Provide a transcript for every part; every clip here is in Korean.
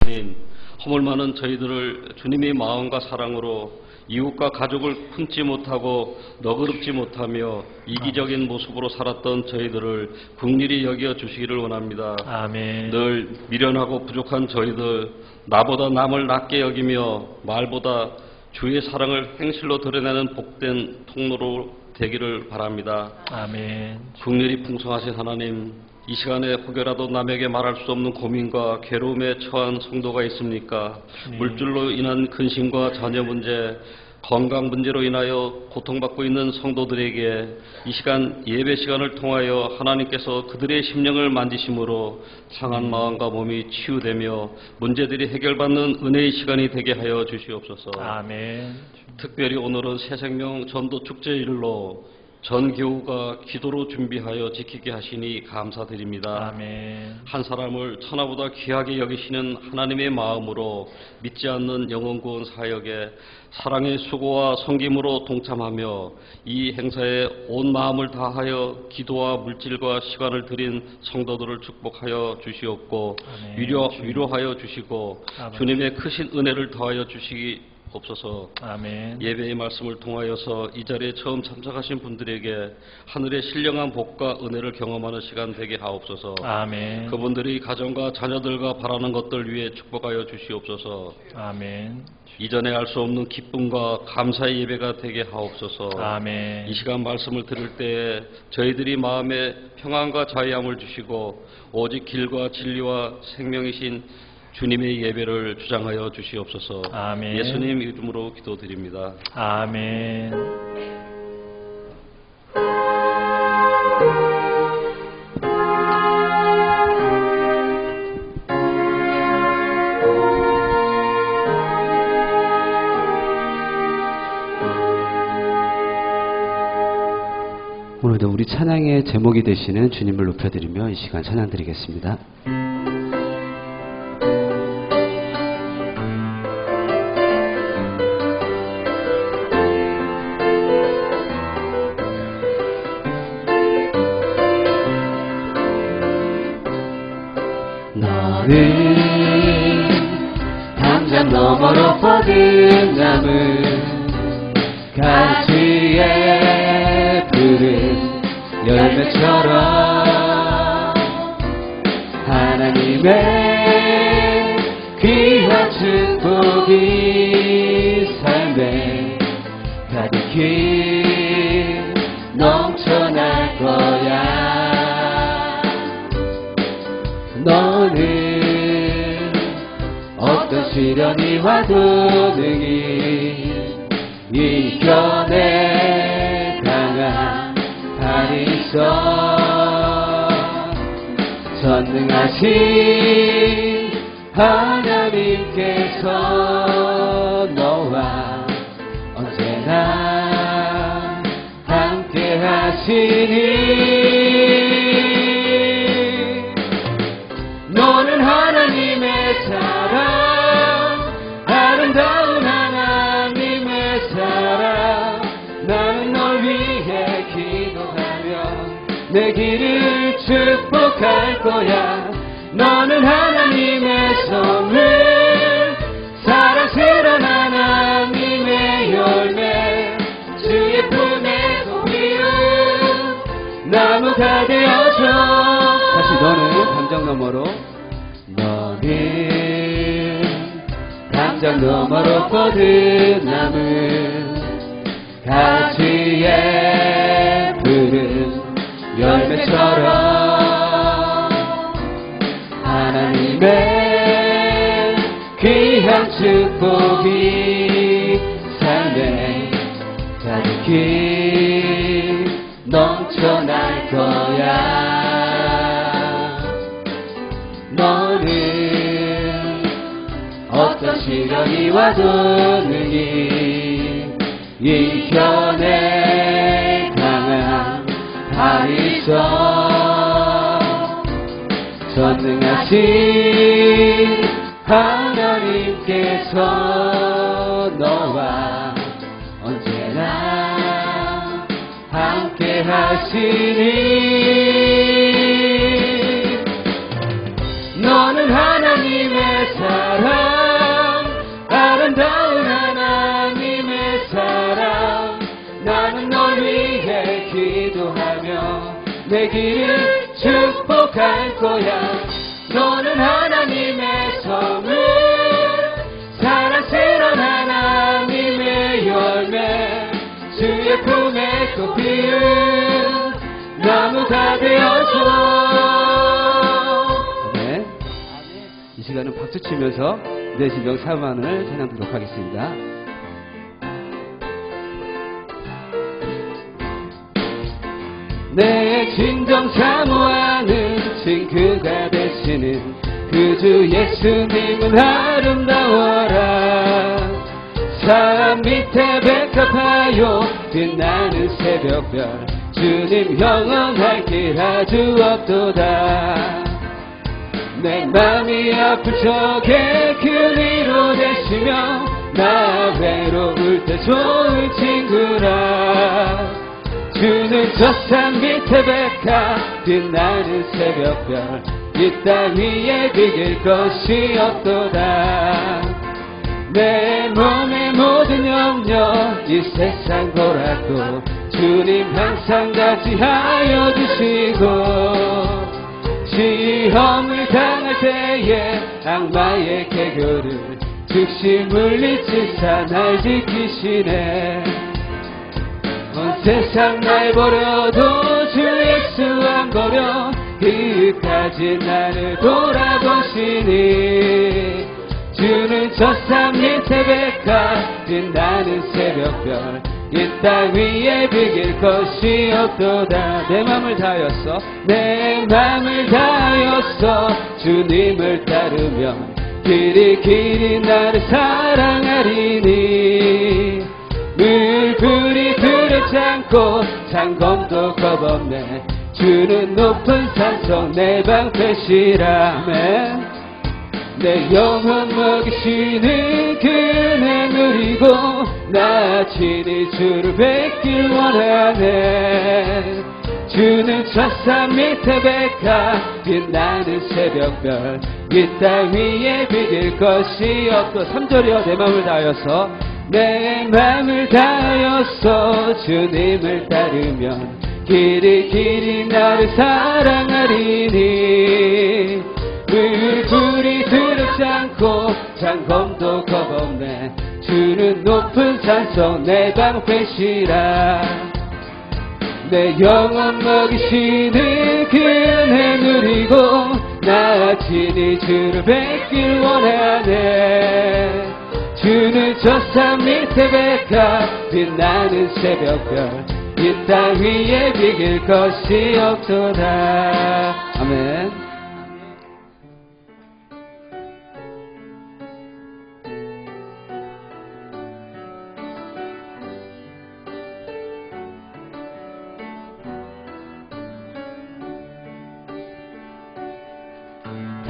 예수님, 허물 많은 저희들을 주님의 마음과 사랑으로 이웃과 가족을 품지 못하고 너그럽지 못하며 이기적인 모습으로 살았던 저희들을 긍휼히 여겨 주시기를 원합니다. 아멘. 늘 미련하고 부족한 저희들, 나보다 남을 낮게 여기며 말보다 주의 사랑을 행실로 드러내는 복된 통로로 되기를 바랍니다. 아멘. 긍휼이 풍성하신 하나님, 이 시간에 혹여라도 남에게 말할 수 없는 고민과 괴로움에 처한 성도가 있습니까? 물질로 인한 근심과 자녀 문제, 건강 문제로 인하여 고통받고 있는 성도들에게 이 시간 예배 시간을 통하여 하나님께서 그들의 심령을 만지심으로 상한 마음과 몸이 치유되며 문제들이 해결받는 은혜의 시간이 되게 하여 주시옵소서. 아멘. 특별히 오늘은 새생명 전도 축제일로 전 교우가 기도로 준비하여 지키게 하시니 감사드립니다. 아멘. 한 사람을 천하보다 귀하게 여기시는 하나님의 마음으로 믿지 않는 영혼구원 사역에 사랑의 수고와 섬김으로 동참하며 이 행사에 온 마음을 다하여 기도와 물질과 시간을 드린 성도들을 축복하여 주시옵고 위로하여 주시고 아멘. 주님의 크신 은혜를 더하여 주시기 없어서 아멘. 예배의 말씀을 통하여서 이 자리에 처음 참석하신 분들에게 하늘의 신령한 복과 은혜를 경험하는 시간 되게 하옵소서. 아멘. 그분들이 가정과 자녀들과 바라는 것들 위해 축복하여 주시옵소서. 아멘. 이전에 알 수 없는 기쁨과 감사의 예배가 되게 하옵소서. 아멘. 이 시간 말씀을 들을 때에 저희들이 마음에 평안과 자유함을 주시고 오직 길과 진리와 생명이신 주님의 예배를 주장하여 주시옵소서. 아멘. 예수님 이름으로 기도드립니다. 아멘. 오늘도 우리 찬양의 제목이 되시는 주님을 높여드리며 이 시간 찬양 드리겠습니다. 너는 담장 너머로 뻗은 나무 가지에 푸른 열매처럼 하나님의 귀한 축복이 삶에 가득히 넘쳐날 거야. 너는 어떤 시련이 와도 능히 이겨내 강한 발이 있어. 전능하신 하나님께서 너와 언제나 함께 하시니 너는 하나님의 사랑, 아름다운 하나님의 사랑. 나는 널 위해 기도하며 내 길을 축복할 거야. 너는 하나님의 선물, 사랑스러운 하나님의 열매, 주의 품에서 피운 나무가 되어줘. 다시 너는 담장 너머로, 너는 담장 너머로 뻗은 나무 가지에 푸른 열매처럼 하나님의 귀한 축복이 삶에 가득히 넘쳐날 거야. 너는 어떤 시련이 와도 능히 이겨내 강한 발이 있어. 전능하신 하나님께서 너와 언제나 함께 하시니 너는 하나님의 사랑, 되기를 축복할 거야. 너는 하나님의 성을 사랑스러운 하나님의 열매 주의 품에 또 피운 나무가 되어줘. 네. 이 시간은 박수 치면서 내 심정 사만을 찬양 드리도록 하겠습니다. 내 진정 사모하는 친구가 되시는 그 주 예수님은 아름다워라. 산 밑에 백합하여 빛나는 새벽별 주님 영원할 길 아주 없도다. 내 맘이 아플 적에 그 위로 되시며 나 외로울 때 좋은 친구라. 주는 저 산 밑에 백합 빛나는 새벽별 이 땅 위에 비길 것이 없도다. 내 몸의 모든 염려 이 세상 고락도 주님 항상 같이 하여 주시고 시험을 당할 때에 악마의 개교를 즉시 물리치사 날 지키시네. 온 세상 날 버려도 주 예수 안 버려 끝까지 나를 돌아보시니. 주는 저 산 밑에 백합 빛나는 새벽별 이 땅 위에 비길 것이 없도다. 내 맘을 다하였어 내 맘을 다하였어 주님을 따르면 길이 길이 나를 사랑하리니. 물불이 두렵지 않고 장검도 겁없네. 주는 높은 산속 내 방패시라매. 내 영혼 먹이시는 그 은혜 누리고 나 친히 주를 뵙길 원하네. 주는 저 산 밑에 백합 빛나는 새벽별 이 땅 위에 비길 것이 없고. 3절이여 내 맘을 다하여서 내 맘을 다하여서 주님을 따르면 길이 길이 나를 사랑하리니. 물불이 두렵지 않고 장검도 겁없네. 주는 높은 산속 내 방패시라. 내 영혼 먹이시는 그 은혜 누리고 나 친히 주를 뵙길 원하네. 주는 저 산 밑에 백합 빛나는 새벽별 이 땅 위에 비길 것이 없도다. 아멘.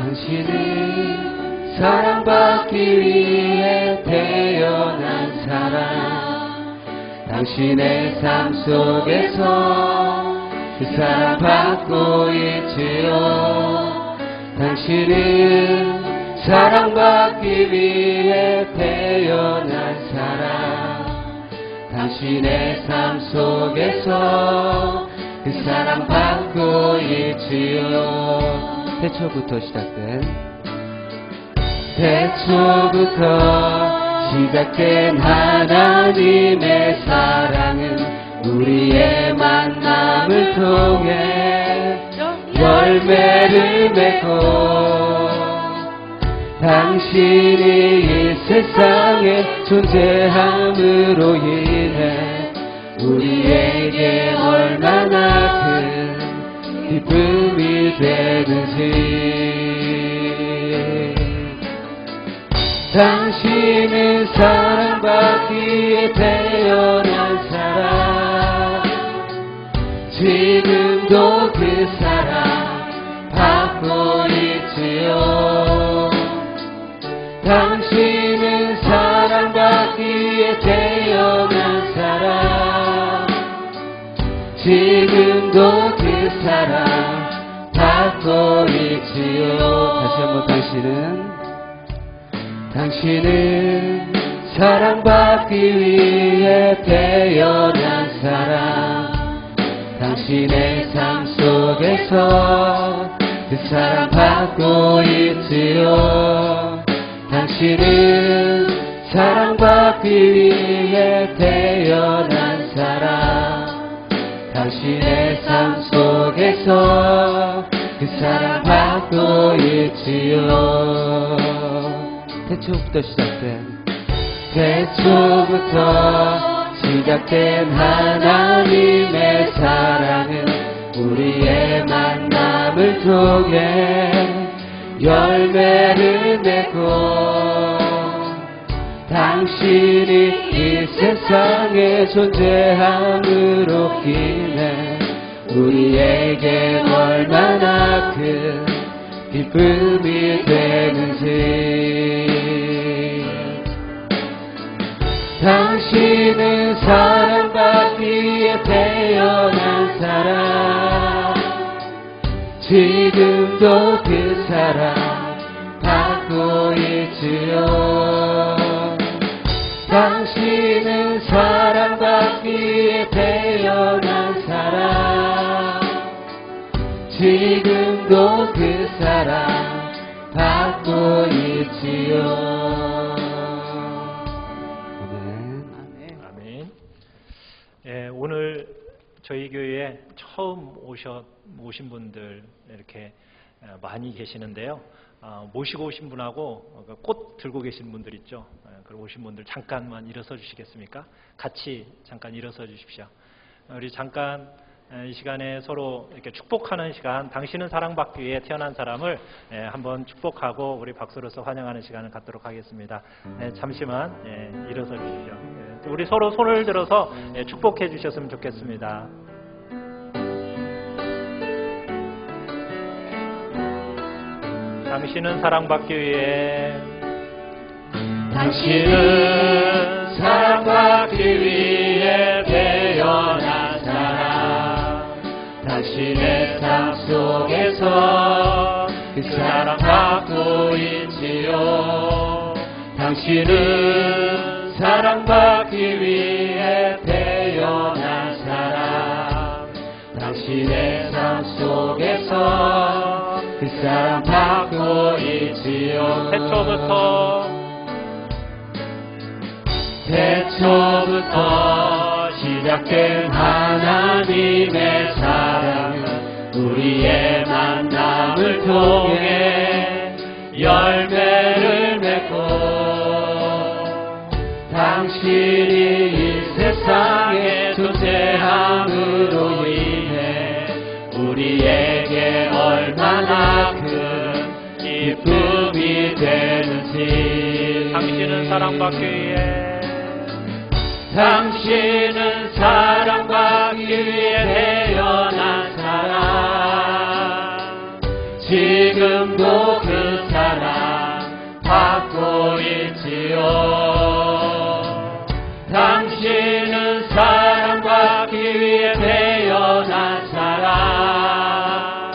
당신은 사랑받기 위해 태어난 사람. 당신의 삶 속에서 그 사랑 받고 있지요. 당신은 사랑받기 위해 태어난 사람. 당신의 삶 속에서 그 사랑 받고 있지요. 태초부터 시작된 하나님의 사랑은 우리의 만남을 통해 열매를 맺고 당신이 이 세상에 존재함으로 인해 우리에게 얼마나 큰 기쁨이 되는지. 당신은 사랑받기에 태어난 사람. 지금도 그 사랑 받고 있지요. 당신은 사랑받기에 태어난 사람. 지금도 그 사랑 받고 있지요. 다시 한번 당신은 사랑받기 위해 태어난 사람. 당신 당신의 삶 속에서 그 사랑 받고 있지요. 당신은 사랑받기 위해 태어난 사람. 당신의 삶 속에서 그 사랑 받고 있지요. 태초부터 시작된 하나님의 사랑은 우리의 만남을 통해 열매를 맺고 당신이 이 세상에 존재함으로 인해 우리에게 얼마나 큰 기쁨이 되는지. 당신은 사랑받기에 태어난 사람. 지금도 그 사랑 받고 있지요. 당신은 사랑받기에 태어난 사람. 지금도 그 사랑 받고 있지요. 아멘. 예, 오늘 저희 교회에 처음 오신 분들 이렇게 많이 계시는데요. 모시고 오신 분하고 꽃 들고 계신 분들 있죠. 그리고 오신 분들 잠깐만 일어서 주시겠습니까? 같이 잠깐 일어서 주십시오. 우리 잠깐 이 시간에 서로 이렇게 축복하는 시간, 당신은 사랑받기 위해 태어난 사람을 한번 축복하고 우리 박수로서 환영하는 시간을 갖도록 하겠습니다. 잠시만 일어서 주십시오. 우리 서로 손을 들어서 축복해 주셨으면 좋겠습니다. 당신은 사랑받기 위해 당신은 사랑받기 위해 태어난 사람. 당신의 삶 속에서 그 사랑받고 있지요. 당신은 사랑받기 위해 태어난 사람. 당신의 삶 속에서 그 사랑 받고 있지요. 태초부터 시작된 하나님의 사랑은 우리의 만남을 통해 열매를 맺고 당신이 이 세상에 존재함으로 인해 우리에게 얼마나 큰 기쁨이 되는지. 당신은 사랑받기 위해 당신은 사랑받기 위해 태어난 사람. 지금도 그 사랑 받고 있지요. 당신은 사랑받기 위해 태어난 사람.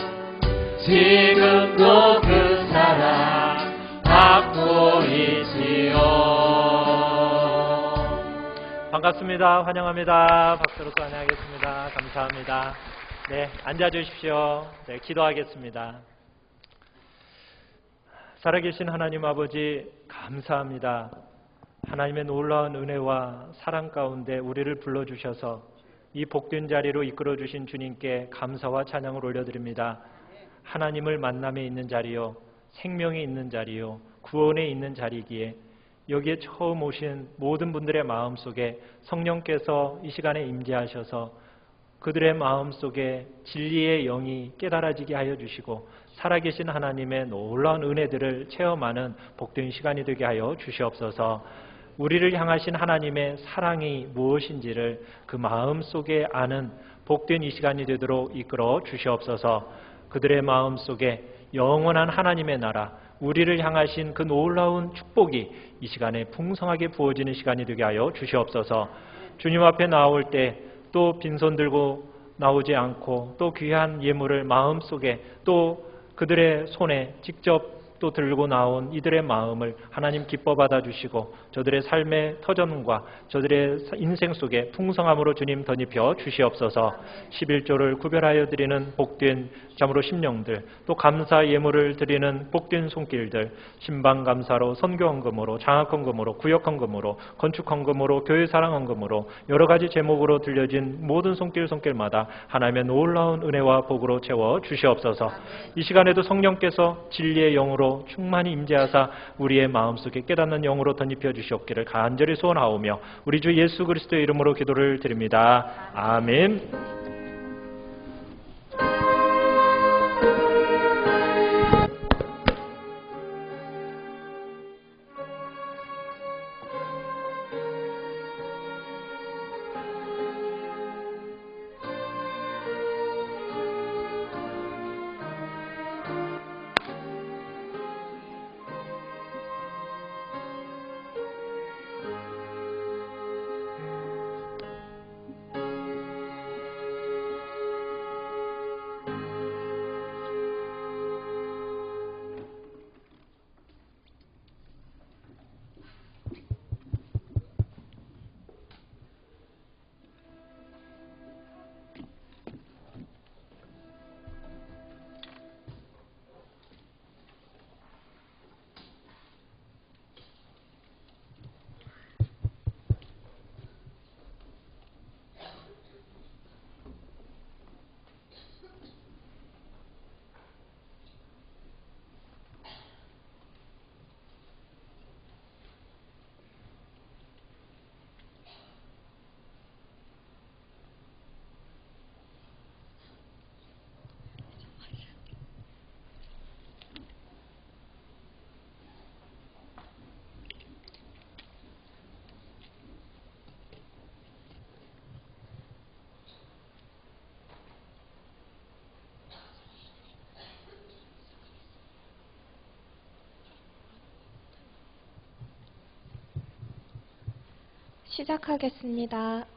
지금도 그 사랑 받고 있지요. 반갑습니다. 환영합니다. 박수로 환영하겠습니다. 감사합니다. 네, 앉아주십시오. 네, 기도하겠습니다. 살아계신 하나님 아버지, 감사합니다. 하나님의 놀라운 은혜와 사랑 가운데 우리를 불러주셔서 이 복된 자리로 이끌어주신 주님께 감사와 찬양을 올려드립니다. 하나님을 만남에 있는 자리요, 생명이 있는 자리요, 구원에 있는 자리이기에 여기에 처음 오신 모든 분들의 마음속에 성령께서 이 시간에 임재하셔서 그들의 마음속에 진리의 영이 깨달아지게 하여 주시고 살아계신 하나님의 놀라운 은혜들을 체험하는 복된 시간이 되게 하여 주시옵소서. 우리를 향하신 하나님의 사랑이 무엇인지를 그 마음속에 아는 복된 이 시간이 되도록 이끌어 주시옵소서. 그들의 마음속에 영원한 하나님의 나라, 우리를 향하신 그 놀라운 축복이 이 시간에 풍성하게 부어지는 시간이 되게 하여 주시옵소서. 주님 앞에 나올 때 또 빈손 들고 나오지 않고 또 귀한 예물을 마음속에 또 그들의 손에 직접 또 들고 나온 이들의 마음을 하나님 기뻐 받아주시고 저들의 삶의 터전과 저들의 인생 속에 풍성함으로 주님 덧입혀 주시옵소서. 11조를 구별하여 드리는 복된 참으로 심령들, 또 감사 예물을 드리는 복된 손길들, 신방감사로 선교헌금으로 장학헌금으로 구역헌금으로 건축헌금으로 교회사랑헌금으로 여러 가지 제목으로 들려진 모든 손길마다 하나님의 놀라운 은혜와 복으로 채워 주시옵소서. 이 시간에도 성령께서 진리의 영으로 충만히 임재하사 우리의 마음속에 깨닫는 영으로 덧입혀 주시옵기를 간절히 소원하오며 우리 주 예수 그리스도의 이름으로 기도를 드립니다. 아멘. 시작하겠습니다.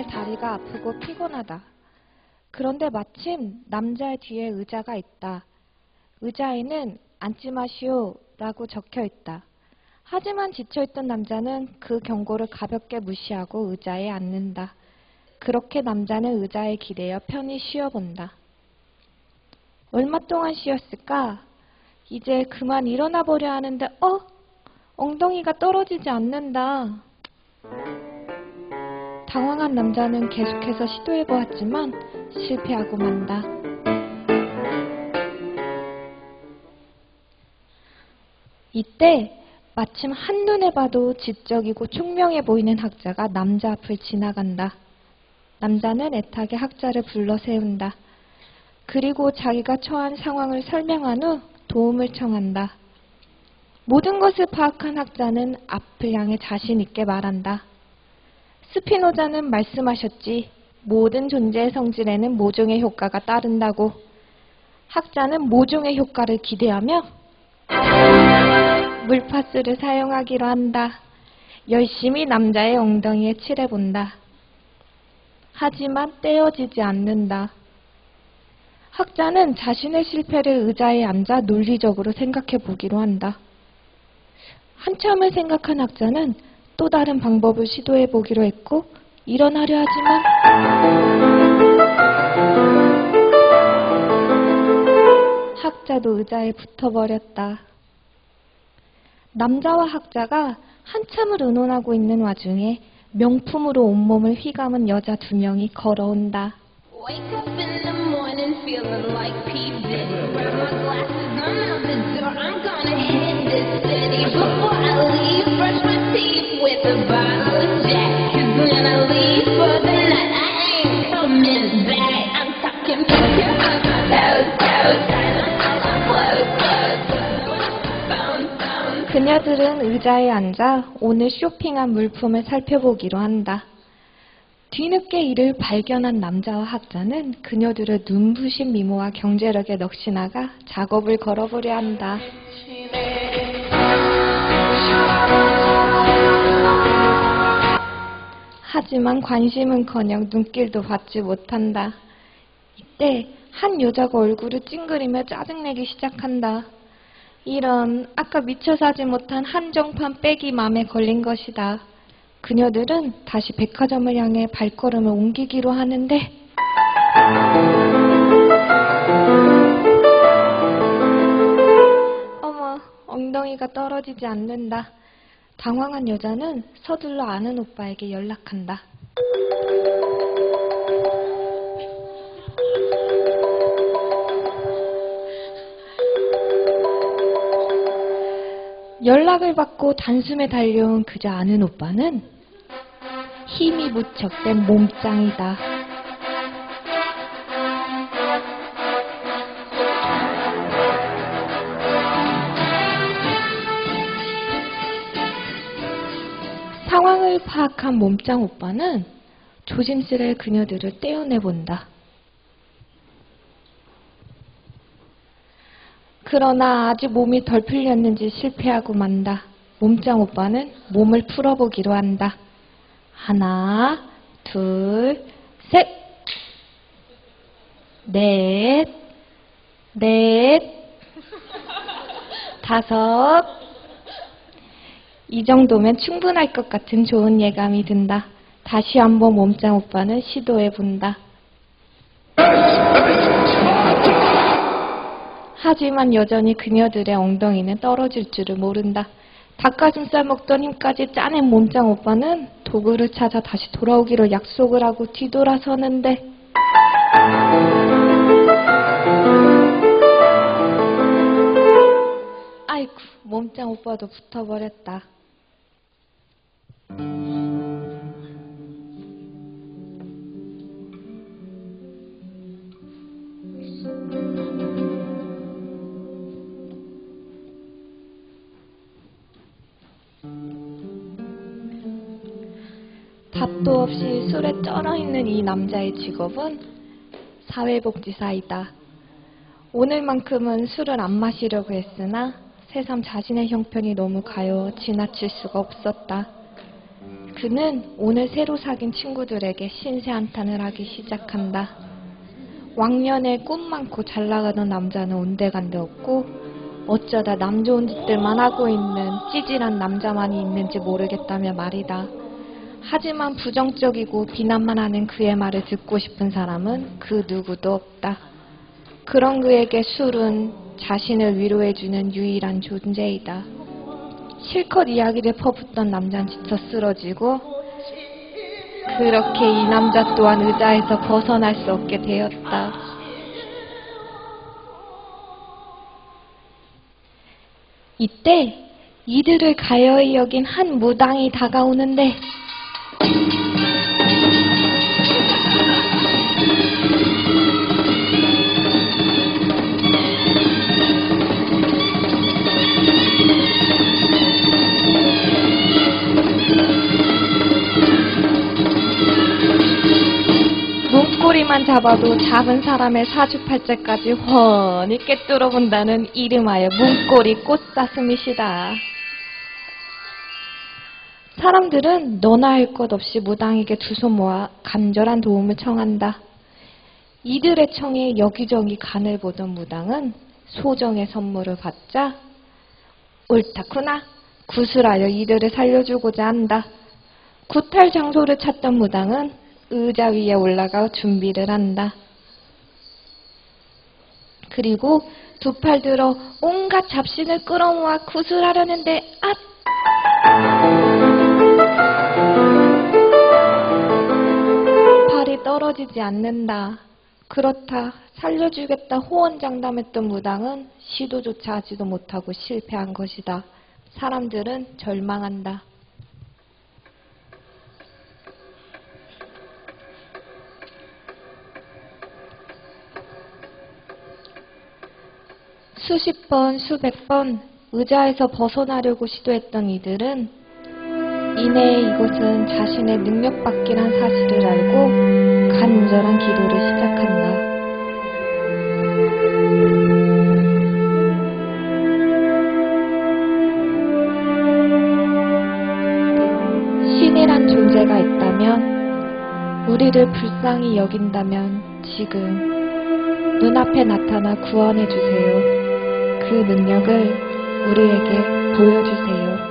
다리가 아프고 피곤하다. 그런데 마침 남자의 뒤에 의자가 있다. 의자에는 앉지 마시오 라고 적혀 있다. 하지만 지쳐있던 남자는 그 경고를 가볍게 무시하고 의자에 앉는다. 그렇게 남자는 의자에 기대어 편히 쉬어본다. 얼마 동안 쉬었을까? 이제 그만 일어나 보려 하는데 엉덩이가 떨어지지 않는다. 당황한 남자는 계속해서 시도해보았지만 실패하고 만다. 이때 마침 한눈에 봐도 지적이고 총명해 보이는 학자가 남자 앞을 지나간다. 남자는 애타게 학자를 불러 세운다. 그리고 자기가 처한 상황을 설명한 후 도움을 청한다. 모든 것을 파악한 학자는 앞을 향해 자신 있게 말한다. 스피노자는 말씀하셨지. 모든 존재의 성질에는 모종의 효과가 따른다고. 학자는 모종의 효과를 기대하며 물파스를 사용하기로 한다. 열심히 남자의 엉덩이에 칠해본다. 하지만 떼어지지 않는다. 학자는 자신의 실패를 의자에 앉아 논리적으로 생각해 보기로 한다. 한참을 생각한 학자는 또 다른 방법을 시도해 보기로 했고 일어나려 하지만 학자도 의자에 붙어버렸다. 남자와 학자가 한참을 의논하고 있는 와중에 명품으로 온몸을 휘감은 여자 2명이 걸어온다. Wake up in the morning feeling like P. Diddy. Grab my glasses, I'm out the door. I'm gonna hit this city. Before I leave, brush my teeth with a bottle of Jack. 'Cause when I leave for the night, I ain't coming back. I'm talking picture on my toes, toes. Close, close. Bounce, bounce. 그녀들은 의자에 앉아 오늘 쇼핑한 물품을 살펴보기로 한다. 뒤늦게 이를 발견한 남자와 학자는 그녀들의 눈부신 미모와 경제력에 넋이나가 작업을 걸어보려 한다. 하지만 관심은커녕 눈길도 받지 못한다. 이때 한 여자가 얼굴을 찡그리며 짜증내기 시작한다. 이런, 아까 미처 사지 못한 한정판 백이 맘에 걸린 것이다. 그녀들은 다시 백화점을 향해 발걸음을 옮기기로 하는데 어머, 엉덩이가 떨어지지 않는다. 당황한 여자는 서둘러 아는 오빠에게 연락한다. 연락을 받고 단숨에 달려온 그저 아는 오빠는 힘이 무척 센 몸짱이다. 상황을 파악한 몸짱 오빠는 조심스레 그녀들을 떼어내본다. 그러나 아직 몸이 덜 풀렸는지 실패하고 만다. 몸짱 오빠는 몸을 풀어보기로 한다. 하나, 둘, 셋, 넷, 다섯. 이 정도면 충분할 것 같은 좋은 예감이 든다. 다시 한번 몸짱 오빠는 시도해본다. 하지만 여전히 그녀들의 엉덩이는 떨어질 줄을 모른다. 닭가슴살 먹던 힘까지 짜낸 몸짱 오빠는 도구를 찾아 다시 돌아오기로 약속을 하고 뒤돌아서는데 아이고, 몸짱 오빠도 붙어버렸다. 밥도 없이 술에 쩔어있는 이 남자의 직업은 사회복지사이다. 오늘만큼은 술을 안 마시려고 했으나 새삼 자신의 형편이 너무 가여워 지나칠 수가 없었다. 그는 오늘 새로 사귄 친구들에게 신세 한탄을 하기 시작한다. 왕년에 꿈 많고 잘 나가던 남자는 온데간데 없고 어쩌다 남 좋은 짓들만 하고 있는 찌질한 남자만이 있는지 모르겠다며 말이다. 하지만 부정적이고 비난만 하는 그의 말을 듣고 싶은 사람은 그 누구도 없다. 그런 그에게 술은 자신을 위로해주는 유일한 존재이다. 실컷 이야기를 퍼붓던 남자는 지쳐 쓰러지고 그렇게 이 남자 또한 의자에서 벗어날 수 없게 되었다. 이때 이들을 가여이 여긴 한 무당이 다가오는데 문고리만 잡아도 잡은 사람의 사주팔자까지 훤히 꿰뚫어 본다는 이름하여 문고리 꽃사슴이시다. 사람들은 너나 할 것 없이 무당에게 두 손 모아 간절한 도움을 청한다. 이들의 청에 여기저기 간을 보던 무당은 소정의 선물을 받자 옳다구나 구슬하여 이들을 살려주고자 한다. 구탈 장소를 찾던 무당은 의자 위에 올라가 준비를 한다. 그리고 두 팔 들어 온갖 잡신을 끌어모아 구슬하려는데 팔이 떨어지지 않는다. 그렇다. 살려주겠다 호언장담했던 무당은 시도조차 하지도 못하고 실패한 것이다. 사람들은 절망한다. 수십 번, 수백 번 의자에서 벗어나려고 시도했던 이들은 이내 이곳은 자신의 능력밖이란 사실을 알고 간절한 기도를 시작한다. 신이란 존재가 있다면, 우리를 불쌍히 여긴다면 지금 눈앞에 나타나 구원해주세요. 그 능력을 우리에게 보여주세요.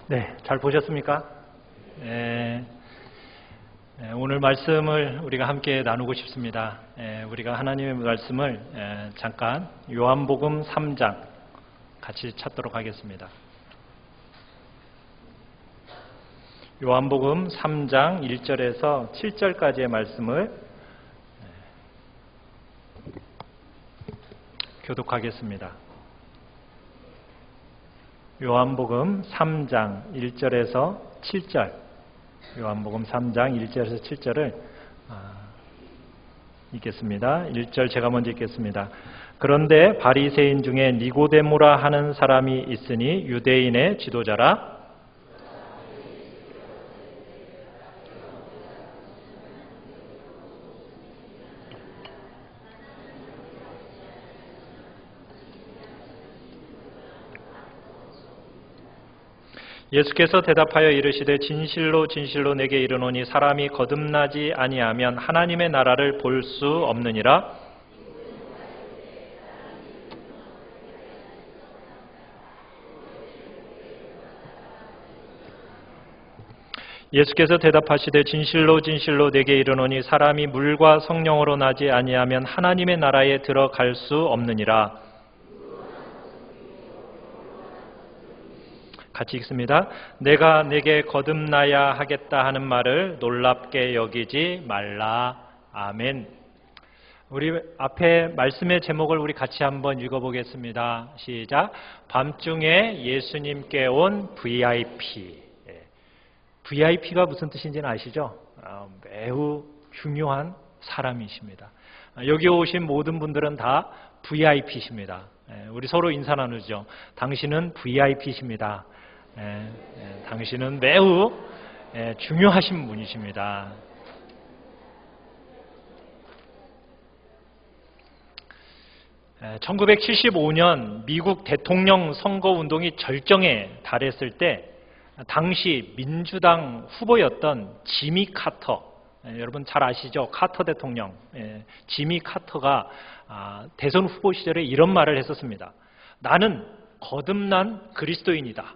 네, 잘 보셨습니까? 오늘 말씀을 우리가 함께 나누고 싶습니다. 우리가 하나님의 말씀을 잠깐 요한복음 3장 같이 찾도록 하겠습니다. 요한복음 3장 1절에서 7절까지의 말씀을 교독하겠습니다. 요한복음 3장 1절에서 7절, 요한복음 3장 1절에서 7절을 읽겠습니다. 1절 제가 먼저 읽겠습니다. 그런데 바리새인 중에 니고데모라 하는 사람이 있으니 유대인의 지도자라. 예수께서 대답하여 이르시되 진실로 진실로 내게 이르노니 사람이 거듭나지 아니하면 하나님의 나라를 볼 수 없느니라. 예수께서 대답하시되 진실로 진실로 내게 이르노니 사람이 물과 성령으로 나지 아니하면 하나님의 나라에 들어갈 수 없느니라. 같이 읽습니다. 내가 내게 거듭나야 하겠다 하는 말을 놀랍게 여기지 말라. 아멘. 우리 앞에 말씀의 제목을 우리 같이 한번 읽어보겠습니다. 시작. 밤중에 예수님께 온 VIP. VIP가 무슨 뜻인지는 아시죠? 매우 중요한 사람이십니다. 여기 오신 모든 분들은 다 VIP십니다. 우리 서로 인사 나누죠. 당신은 VIP십니다. 당신은 매우 중요하신 분이십니다. 에, 1975년 미국 대통령 선거운동이 절정에 달했을 때 당시 민주당 후보였던 지미 카터, 여러분 잘 아시죠? 카터 대통령, 지미 카터가 대선 후보 시절에 이런 말을 했었습니다. 나는 거듭난 그리스도인이다.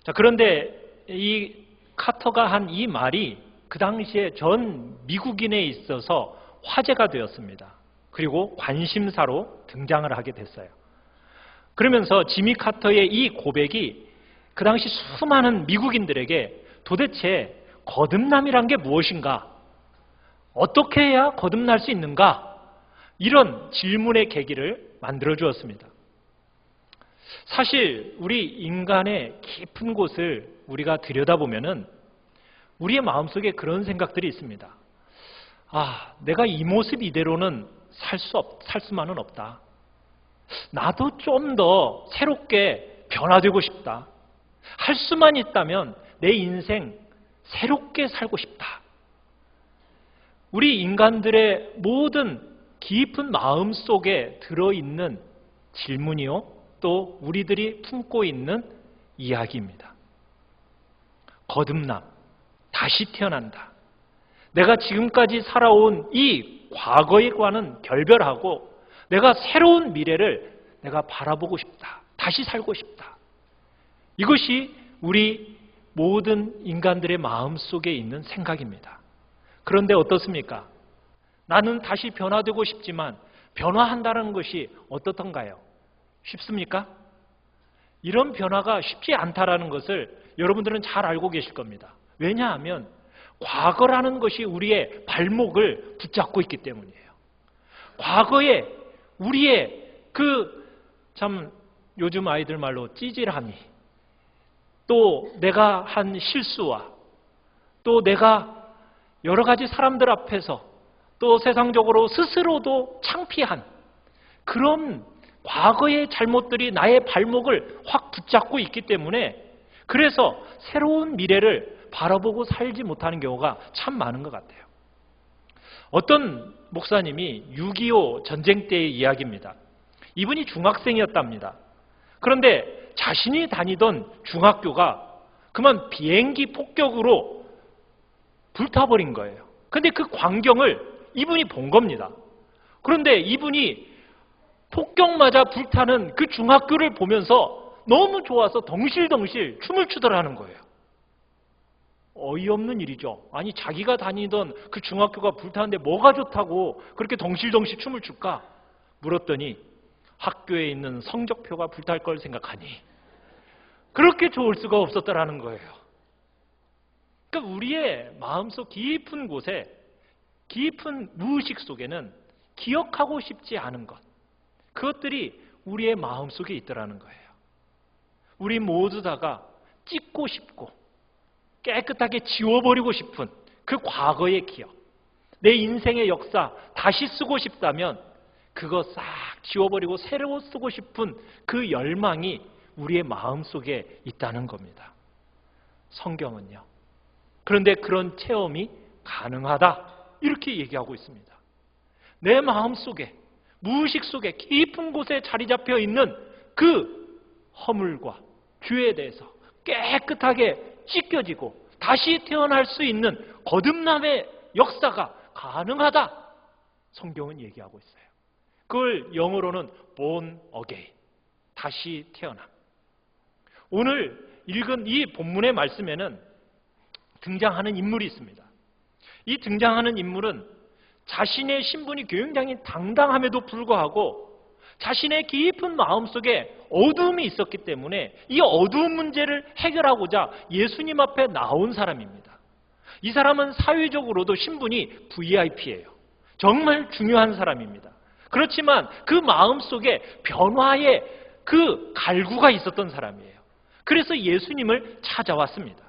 자, 그런데 이 카터가 한 이 말이 그 당시에 전 미국인에 있어서 화제가 되었습니다. 그리고 관심사로 등장을 하게 됐어요. 그러면서 지미 카터의 이 고백이 그 당시 수많은 미국인들에게 도대체 거듭남이란 게 무엇인가? 어떻게 해야 거듭날 수 있는가? 이런 질문의 계기를 만들어 주었습니다. 사실 우리 인간의 깊은 곳을 우리가 들여다보면은 우리의 마음속에 그런 생각들이 있습니다. 내가 이 모습 이대로는 살 수만은 없다. 나도 좀 더 새롭게 변화되고 싶다. 할 수만 있다면 내 인생 새롭게 살고 싶다. 우리 인간들의 모든 깊은 마음 속에 들어있는 질문이요, 또 우리들이 품고 있는 이야기입니다. 거듭남, 다시 태어난다. 내가 지금까지 살아온 이 과거과는 결별하고 내가 새로운 미래를 내가 바라보고 싶다. 다시 살고 싶다. 이것이 우리 모든 인간들의 마음 속에 있는 생각입니다. 그런데 어떻습니까? 나는 다시 변화되고 싶지만 변화한다는 것이 어떻던가요? 쉽습니까? 이런 변화가 쉽지 않다라는 것을 여러분들은 잘 알고 계실 겁니다. 왜냐하면 과거라는 것이 우리의 발목을 붙잡고 있기 때문이에요. 과거에 우리의 참 요즘 아이들 말로 찌질함이, 또 내가 한 실수와 또 내가 여러 가지 사람들 앞에서 또 세상적으로 스스로도 창피한 그런 과거의 잘못들이 나의 발목을 확 붙잡고 있기 때문에 그래서 새로운 미래를 바라보고 살지 못하는 경우가 참 많은 것 같아요. 어떤 목사님이 6.25 전쟁 때의 이야기입니다. 이분이 중학생이었답니다. 그런데 자신이 다니던 중학교가 그만 비행기 폭격으로 불타버린 거예요. 그런데 그 광경을 이분이 본 겁니다. 그런데 이분이 폭격 맞아 불타는 그 중학교를 보면서 너무 좋아서 덩실덩실 춤을 추더라는 거예요. 어이없는 일이죠. 아니 자기가 다니던 그 중학교가 불타는데 뭐가 좋다고 그렇게 덩실덩실 춤을 출까? 물었더니 학교에 있는 성적표가 불탈 걸 생각하니 그렇게 좋을 수가 없었다라는 거예요. 그러니까 우리의 마음속 깊은 곳에, 깊은 무의식 속에는 기억하고 싶지 않은 것, 그것들이 우리의 마음속에 있더라는 거예요. 우리 모두 다가 찢고 싶고 깨끗하게 지워버리고 싶은 그 과거의 기억, 내 인생의 역사 다시 쓰고 싶다면 그거 싹 지워버리고 새로 쓰고 싶은 그 열망이 우리의 마음속에 있다는 겁니다. 성경은요. 그런데 그런 체험이 가능하다 이렇게 얘기하고 있습니다. 내 마음속에, 무의식 속에 깊은 곳에 자리 잡혀 있는 그 허물과 죄에 대해서 깨끗하게 찢겨지고 다시 태어날 수 있는 거듭남의 역사가 가능하다. 성경은 얘기하고 있어요. 그걸 영어로는 born again, 다시 태어남. 오늘 읽은 이 본문의 말씀에는 등장하는 인물이 있습니다. 이 등장하는 인물은 자신의 신분이 굉장히 당당함에도 불구하고 자신의 깊은 마음속에 어두움이 있었기 때문에 이 어두운 문제를 해결하고자 예수님 앞에 나온 사람입니다. 이 사람은 사회적으로도 신분이 VIP예요. 정말 중요한 사람입니다. 그렇지만 그 마음속에 변화의 그 갈구가 있었던 사람이에요. 그래서 예수님을 찾아왔습니다.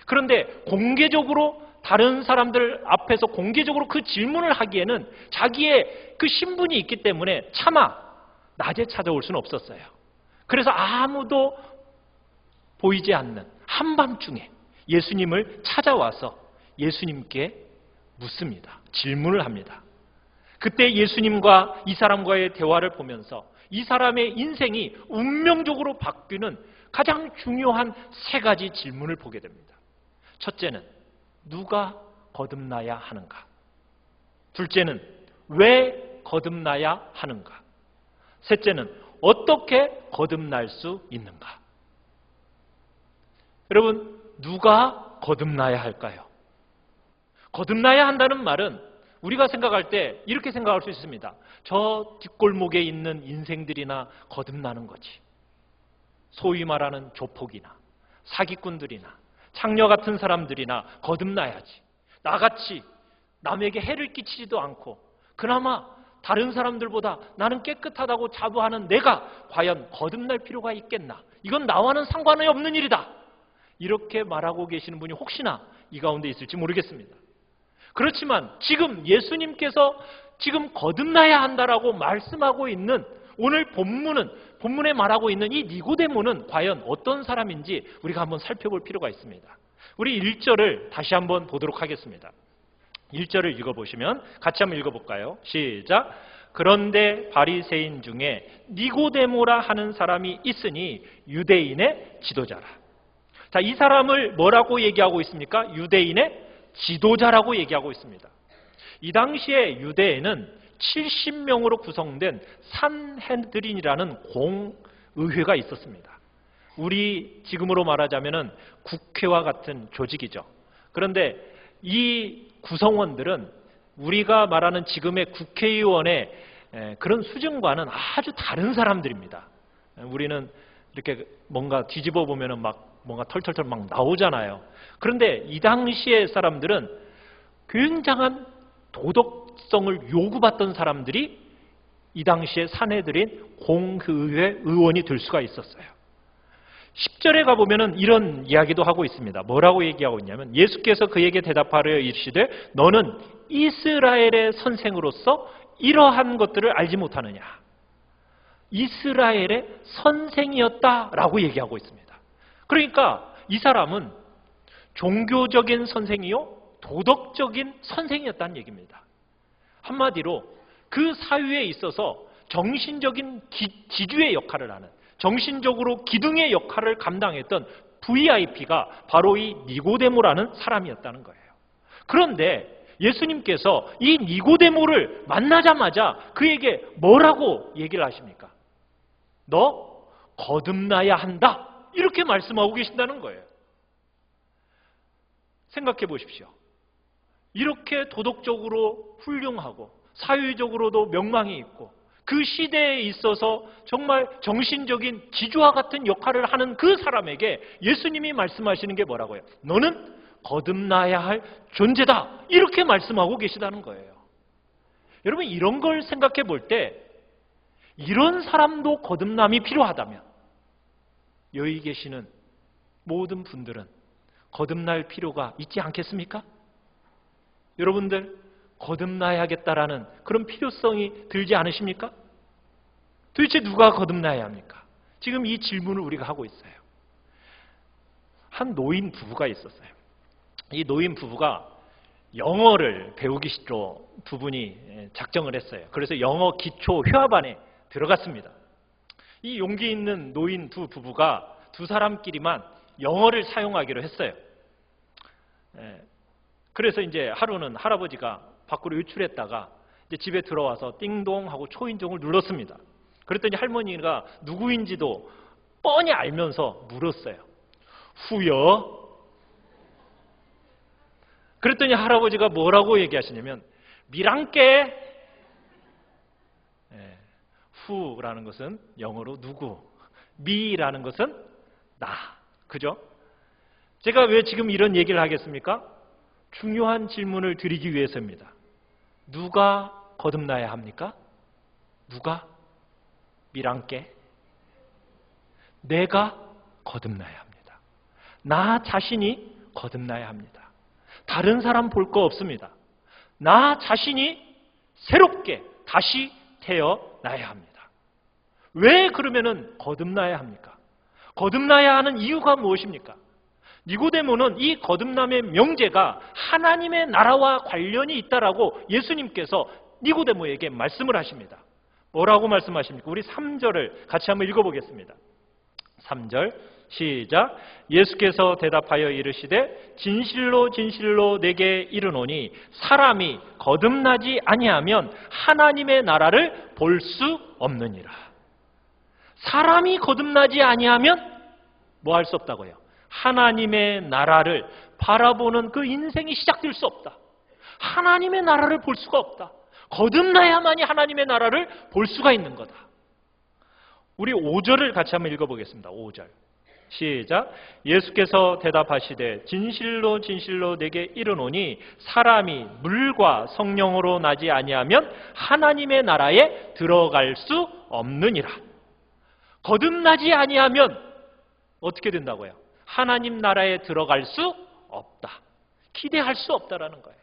그런데 공개적으로 다른 사람들 앞에서 공개적으로 그 질문을 하기에는 자기의 그 신분이 있기 때문에 차마 낮에 찾아올 수는 없었어요. 그래서 아무도 보이지 않는 한밤중에 예수님을 찾아와서 예수님께 묻습니다. 질문을 합니다. 그때 예수님과 이 사람과의 대화를 보면서 이 사람의 인생이 운명적으로 바뀌는 가장 중요한 세 가지 질문을 보게 됩니다. 첫째는 누가 거듭나야 하는가? 둘째는 왜 거듭나야 하는가? 셋째는 어떻게 거듭날 수 있는가? 여러분, 누가 거듭나야 할까요? 거듭나야 한다는 말은 우리가 생각할 때 이렇게 생각할 수 있습니다. 저 뒷골목에 있는 인생들이나 거듭나는 거지. 소위 말하는 조폭이나 사기꾼들이나 창녀 같은 사람들이나 거듭나야지. 나같이 남에게 해를 끼치지도 않고 그나마 다른 사람들보다 나는 깨끗하다고 자부하는 내가 과연 거듭날 필요가 있겠나? 이건 나와는 상관이 없는 일이다. 이렇게 말하고 계시는 분이 혹시나 이 가운데 있을지 모르겠습니다. 그렇지만 지금 예수님께서 지금 거듭나야 한다라고 말씀하고 있는 오늘 본문에 말하고 있는 이 니고데모는 과연 어떤 사람인지 우리가 한번 살펴볼 필요가 있습니다. 우리 1절을 다시 한번 보도록 하겠습니다. 1절을 읽어보시면 같이 한번 읽어볼까요? 시작. 그런데 바리새인 중에 니고데모라 하는 사람이 있으니 유대인의 지도자라. 자, 이 사람을 뭐라고 얘기하고 있습니까? 유대인의 지도자라고 얘기하고 있습니다. 이 당시에 유대에는 70명으로 구성된 산헤드린이라는 공의회가 있었습니다. 우리 지금으로 말하자면은 국회와 같은 조직이죠. 그런데 이 구성원들은 우리가 말하는 지금의 국회의원의 그런 수준과는 아주 다른 사람들입니다. 우리는 이렇게 뭔가 뒤집어 보면은 막 뭔가 털털털 막 나오잖아요. 그런데 이 당시의 사람들은 굉장한 도덕성을 요구받던 사람들이 이 당시에 산헤드린 공의회 의원이 될 수가 있었어요. 10절에 가보면 이런 이야기도 하고 있습니다. 뭐라고 얘기하고 있냐면 예수께서 그에게 대답하려 이르시되 너는 이스라엘의 선생으로서 이러한 것들을 알지 못하느냐. 이스라엘의 선생이었다라고 얘기하고 있습니다. 그러니까 이 사람은 종교적인 선생이요 도덕적인 선생이었다는 얘기입니다. 한마디로 그 사회에 있어서 정신적인 기주의 역할을 하는, 정신적으로 기둥의 역할을 감당했던 VIP가 바로 이 니고데모라는 사람이었다는 거예요. 그런데 예수님께서 이 니고데모를 만나자마자 그에게 뭐라고 얘기를 하십니까? 너 거듭나야 한다. 이렇게 말씀하고 계신다는 거예요. 생각해 보십시오. 이렇게 도덕적으로 훌륭하고 사회적으로도 명망이 있고 그 시대에 있어서 정말 정신적인 기주와 같은 역할을 하는 그 사람에게 예수님이 말씀하시는 게 뭐라고요? 너는 거듭나야 할 존재다. 이렇게 말씀하고 계시다는 거예요. 여러분, 이런 걸 생각해 볼 때 이런 사람도 거듭남이 필요하다면 여기 계시는 모든 분들은 거듭날 필요가 있지 않겠습니까? 여러분들 거듭나야겠다라는 그런 필요성이 들지 않으십니까? 도대체 누가 거듭나야 합니까? 지금 이 질문을 우리가 하고 있어요. 한 노인 부부가 있었어요. 이 노인 부부가 영어를 배우기 싫어 두 분이 작정을 했어요. 그래서 영어 기초 회화반에 들어갔습니다. 이 용기 있는 노인 두 부부가 두 사람끼리만 영어를 사용하기로 했어요. 그래서 이제 하루는 할아버지가 밖으로 외출했다가 이제 집에 들어와서 띵동 하고 초인종을 눌렀습니다. 그랬더니 할머니가 누구인지도 뻔히 알면서 물었어요. 후여? 그랬더니 할아버지가 뭐라고 얘기하시냐면 미랑께. 후라는 것은 영어로 누구, 미라는 것은 나. 그죠? 제가 왜 지금 이런 얘기를 하겠습니까? 중요한 질문을 드리기 위해서입니다. 누가 거듭나야 합니까? 누가? 미랑께. 내가 거듭나야 합니다. 나 자신이 거듭나야 합니다. 다른 사람 볼 거 없습니다. 나 자신이 새롭게 다시 태어나야 합니다. 왜 그러면은 거듭나야 합니까? 거듭나야 하는 이유가 무엇입니까? 니고데모는 이 거듭남의 명제가 하나님의 나라와 관련이 있다라고 예수님께서 니고데모에게 말씀을 하십니다. 뭐라고 말씀하십니까? 우리 3절을 같이 한번 읽어보겠습니다. 3절 시작. 예수께서 대답하여 이르시되 진실로 진실로 내게 이르노니 사람이 거듭나지 아니하면 하나님의 나라를 볼 수 없느니라. 사람이 거듭나지 아니하면 뭐 할 수 없다고요? 하나님의 나라를 바라보는 그 인생이 시작될 수 없다. 하나님의 나라를 볼 수가 없다. 거듭나야만이 하나님의 나라를 볼 수가 있는 거다. 우리 5절을 같이 한번 읽어보겠습니다. 5절 시작. 예수께서 대답하시되 진실로 진실로 내게 이르노니 사람이 물과 성령으로 나지 아니하면 하나님의 나라에 들어갈 수 없느니라. 거듭나지 아니하면 어떻게 된다고요? 하나님 나라에 들어갈 수 없다. 기대할 수 없다라는 거예요.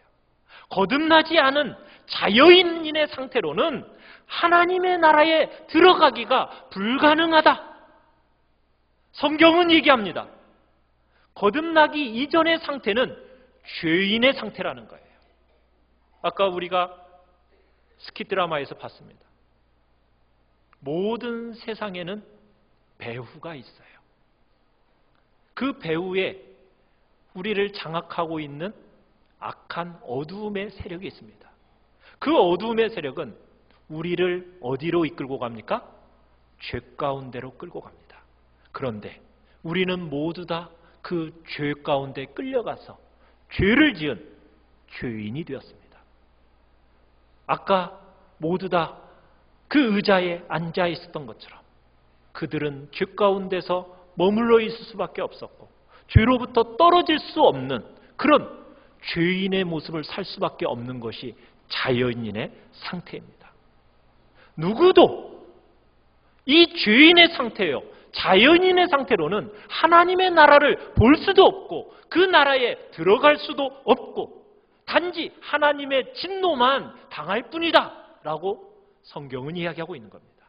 거듭나지 않은 자여인의 상태로는 하나님의 나라에 들어가기가 불가능하다. 성경은 얘기합니다. 거듭나기 이전의 상태는 죄인의 상태라는 거예요. 아까 우리가 스키 드라마에서 봤습니다. 모든 세상에는 배후가 있어요. 그 배후에 우리를 장악하고 있는 악한 어두움의 세력이 있습니다. 그 어두움의 세력은 우리를 어디로 이끌고 갑니까? 죄 가운데로 끌고 갑니다. 그런데 우리는 모두 다 그 죄 가운데 끌려가서 죄를 지은 죄인이 되었습니다. 아까 모두 다 그 의자에 앉아 있었던 것처럼 그들은 죄 가운데서 머물러 있을 수밖에 없었고 죄로부터 떨어질 수 없는 그런 죄인의 모습을 살 수밖에 없는 것이 자연인의 상태입니다. 누구도 이 죄인의 상태요, 자연인의 상태로는 하나님의 나라를 볼 수도 없고 그 나라에 들어갈 수도 없고 단지 하나님의 진노만 당할 뿐이다 라고 성경은 이야기하고 있는 겁니다.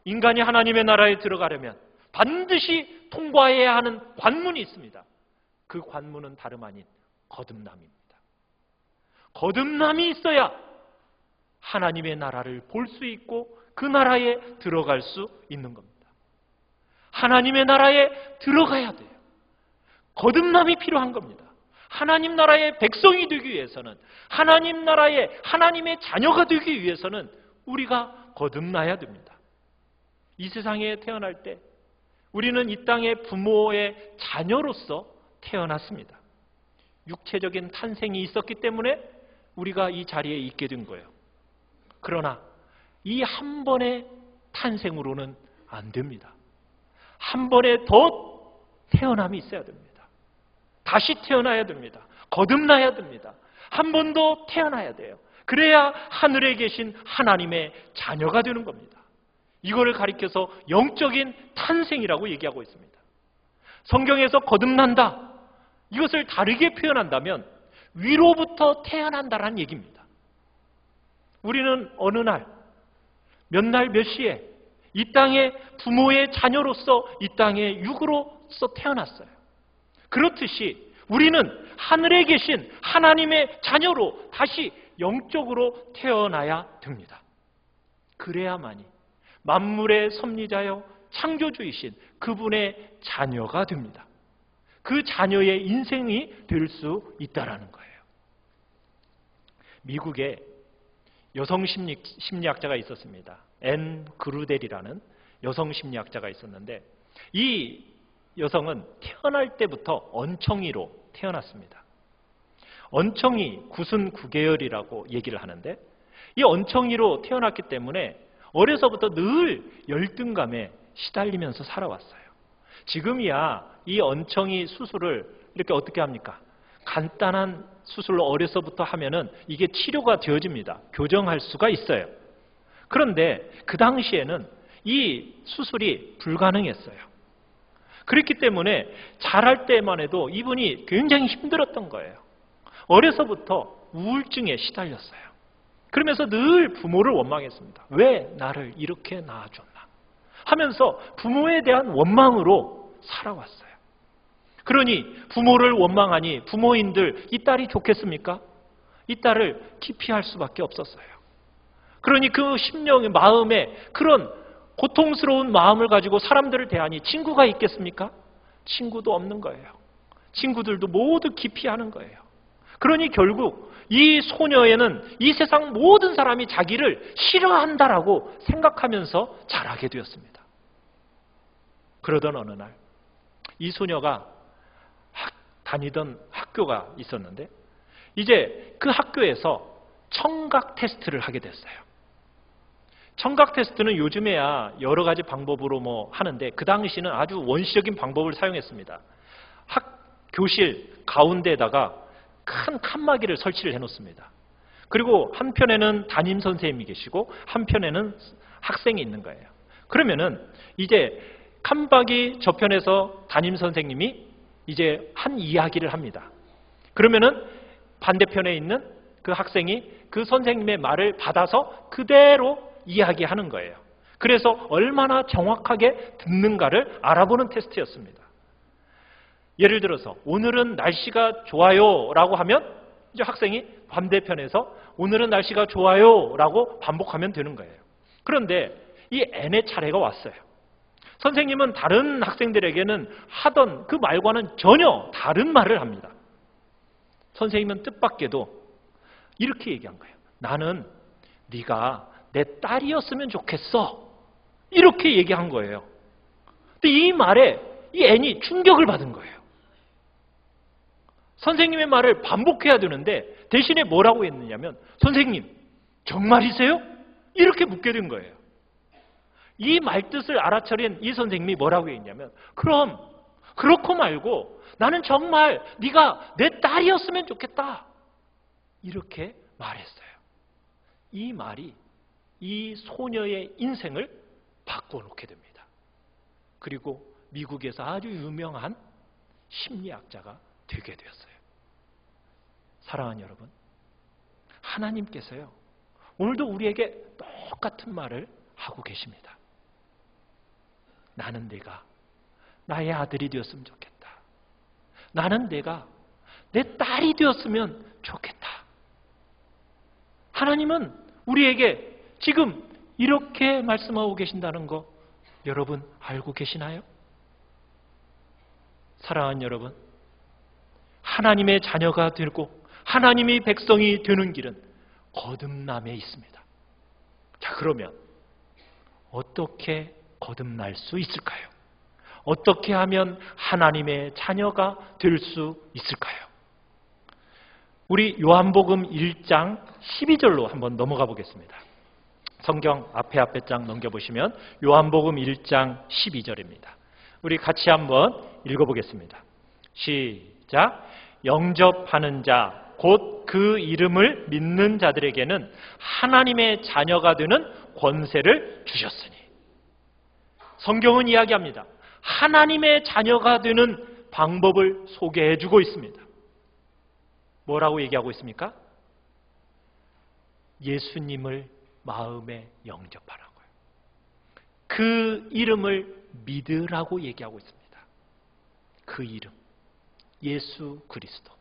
인간이 하나님의 나라에 들어가려면 반드시 통과해야 하는 관문이 있습니다. 그 관문은 다름 아닌 거듭남입니다. 거듭남이 있어야 하나님의 나라를 볼 수 있고 그 나라에 들어갈 수 있는 겁니다. 하나님의 나라에 들어가야 돼요. 거듭남이 필요한 겁니다. 하나님 나라의 백성이 되기 위해서는, 하나님 나라의 하나님의 자녀가 되기 위해서는 우리가 거듭나야 됩니다. 이 세상에 태어날 때 우리는 이 땅의 부모의 자녀로서 태어났습니다. 육체적인 탄생이 있었기 때문에 우리가 이 자리에 있게 된 거예요. 그러나 이 한 번의 탄생으로는 안 됩니다. 한 번에 더 태어남이 있어야 됩니다. 다시 태어나야 됩니다. 거듭나야 됩니다. 한 번 더 태어나야 돼요. 그래야 하늘에 계신 하나님의 자녀가 되는 겁니다. 이거를 가리켜서 영적인 탄생이라고 얘기하고 있습니다. 성경에서 거듭난다, 이것을 다르게 표현한다면 위로부터 태어난다라는 얘기입니다. 우리는 어느 날, 몇 날 몇 시에 이 땅의 부모의 자녀로서 이 땅의 육으로서 태어났어요. 그렇듯이 우리는 하늘에 계신 하나님의 자녀로 다시 영적으로 태어나야 됩니다. 그래야만이 만물의 섭리자여 창조주이신 그분의 자녀가 됩니다. 그 자녀의 인생이 될 수 있다라는 거예요. 미국에 여성 심리학자가 있었습니다. 앤 그루델이라는 여성 심리학자가 있었는데 이 여성은 태어날 때부터 언청이로 태어났습니다. 언청이 구순 9계열이라고 얘기를 하는데 이 언청이로 태어났기 때문에 어려서부터 늘 열등감에 시달리면서 살아왔어요. 지금이야 이 언청이 수술을 이렇게 어떻게 합니까? 간단한 수술로 어려서부터 하면은 이게 치료가 되어집니다. 교정할 수가 있어요. 그런데 그 당시에는 이 수술이 불가능했어요. 그렇기 때문에 자랄 때만 해도 이분이 굉장히 힘들었던 거예요. 어려서부터 우울증에 시달렸어요. 그러면서 늘 부모를 원망했습니다. 왜 나를 이렇게 낳아줬나 하면서 부모에 대한 원망으로 살아왔어요. 그러니 부모를 원망하니 부모인들 이 딸이 좋겠습니까? 이 딸을 기피할 수밖에 없었어요. 그러니 그 심령의 마음에 그런 고통스러운 마음을 가지고 사람들을 대하니 친구가 있겠습니까? 친구도 없는 거예요. 친구들도 모두 기피하는 거예요. 그러니 결국 이 소녀에는 이 세상 모든 사람이 자기를 싫어한다라고 생각하면서 자라게 되었습니다. 그러던 어느 날 이 소녀가 다니던 학교가 있었는데 이제 그 학교에서 청각 테스트를 하게 됐어요. 청각 테스트는 요즘에야 여러 가지 방법으로 하는데 그 당시는 아주 원시적인 방법을 사용했습니다. 교실 가운데에다가 큰 칸막이를 설치를 해놓습니다. 그리고 한편에는 담임 선생님이 계시고 한편에는 학생이 있는 거예요. 그러면은 이제 칸막이 저편에서 담임 선생님이 이제 한 이야기를 합니다. 그러면은 반대편에 있는 그 학생이 그 선생님의 말을 받아서 그대로 이야기하는 거예요. 그래서 얼마나 정확하게 듣는가를 알아보는 테스트였습니다. 예를 들어서 오늘은 날씨가 좋아요 라고 하면 이제 학생이 반대편에서 오늘은 날씨가 좋아요 라고 반복하면 되는 거예요. 그런데 이 N의 차례가 왔어요. 선생님은 다른 학생들에게는 하던 그 말과는 전혀 다른 말을 합니다. 선생님은 뜻밖에도 이렇게 얘기한 거예요. 나는 네가 내 딸이었으면 좋겠어. 이렇게 얘기한 거예요. 근데 이 말에 이 N이 충격을 받은 거예요. 선생님의 말을 반복해야 되는데 대신에 뭐라고 했느냐면 선생님 정말이세요? 이렇게 묻게 된 거예요. 이 말뜻을 알아차린 이 선생님이 뭐라고 했냐면 그럼 그렇고 말고 나는 정말 네가 내 딸이었으면 좋겠다. 이렇게 말했어요. 이 말이 이 소녀의 인생을 바꿔놓게 됩니다. 그리고 미국에서 아주 유명한 심리학자가 되게 되었어요. 사랑하는 여러분, 하나님께서요 오늘도 우리에게 똑같은 말을 하고 계십니다. 나는 네가 나의 아들이 되었으면 좋겠다. 나는 네가 내 딸이 되었으면 좋겠다. 하나님은 우리에게 지금 이렇게 말씀하고 계신다는 거 여러분 알고 계시나요? 사랑하는 여러분, 하나님의 자녀가 되고 하나님의 백성이 되는 길은 거듭남에 있습니다. 자, 그러면 어떻게 거듭날 수 있을까요? 어떻게 하면 하나님의 자녀가 될 수 있을까요? 우리 요한복음 1장 12절로 한번 넘어가 보겠습니다. 성경 앞에 장 넘겨보시면 요한복음 1장 12절입니다. 우리 같이 한번 읽어보겠습니다. 시작. 영접하는 자 곧 그 이름을 믿는 자들에게는 하나님의 자녀가 되는 권세를 주셨으니. 성경은 이야기합니다. 하나님의 자녀가 되는 방법을 소개해 주고 있습니다. 뭐라고 얘기하고 있습니까? 예수님을 마음에 영접하라고요. 그 이름을 믿으라고 얘기하고 있습니다. 그 이름, 예수 그리스도.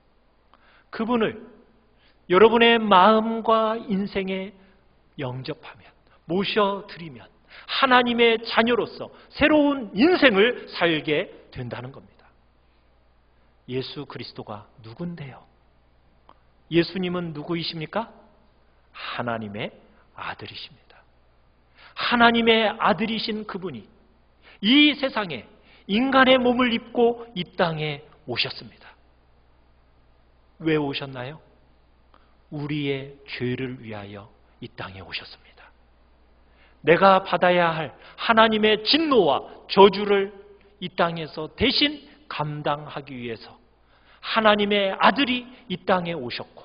그분을 여러분의 마음과 인생에 영접하면, 모셔드리면 하나님의 자녀로서 새로운 인생을 살게 된다는 겁니다. 예수 그리스도가 누군데요? 예수님은 누구이십니까? 하나님의 아들이십니다. 하나님의 아들이신 그분이 이 세상에 인간의 몸을 입고 이 땅에 오셨습니다. 왜 오셨나요? 우리의 죄를 위하여 이 땅에 오셨습니다. 내가 받아야 할 하나님의 진노와 저주를 이 땅에서 대신 감당하기 위해서 하나님의 아들이 이 땅에 오셨고,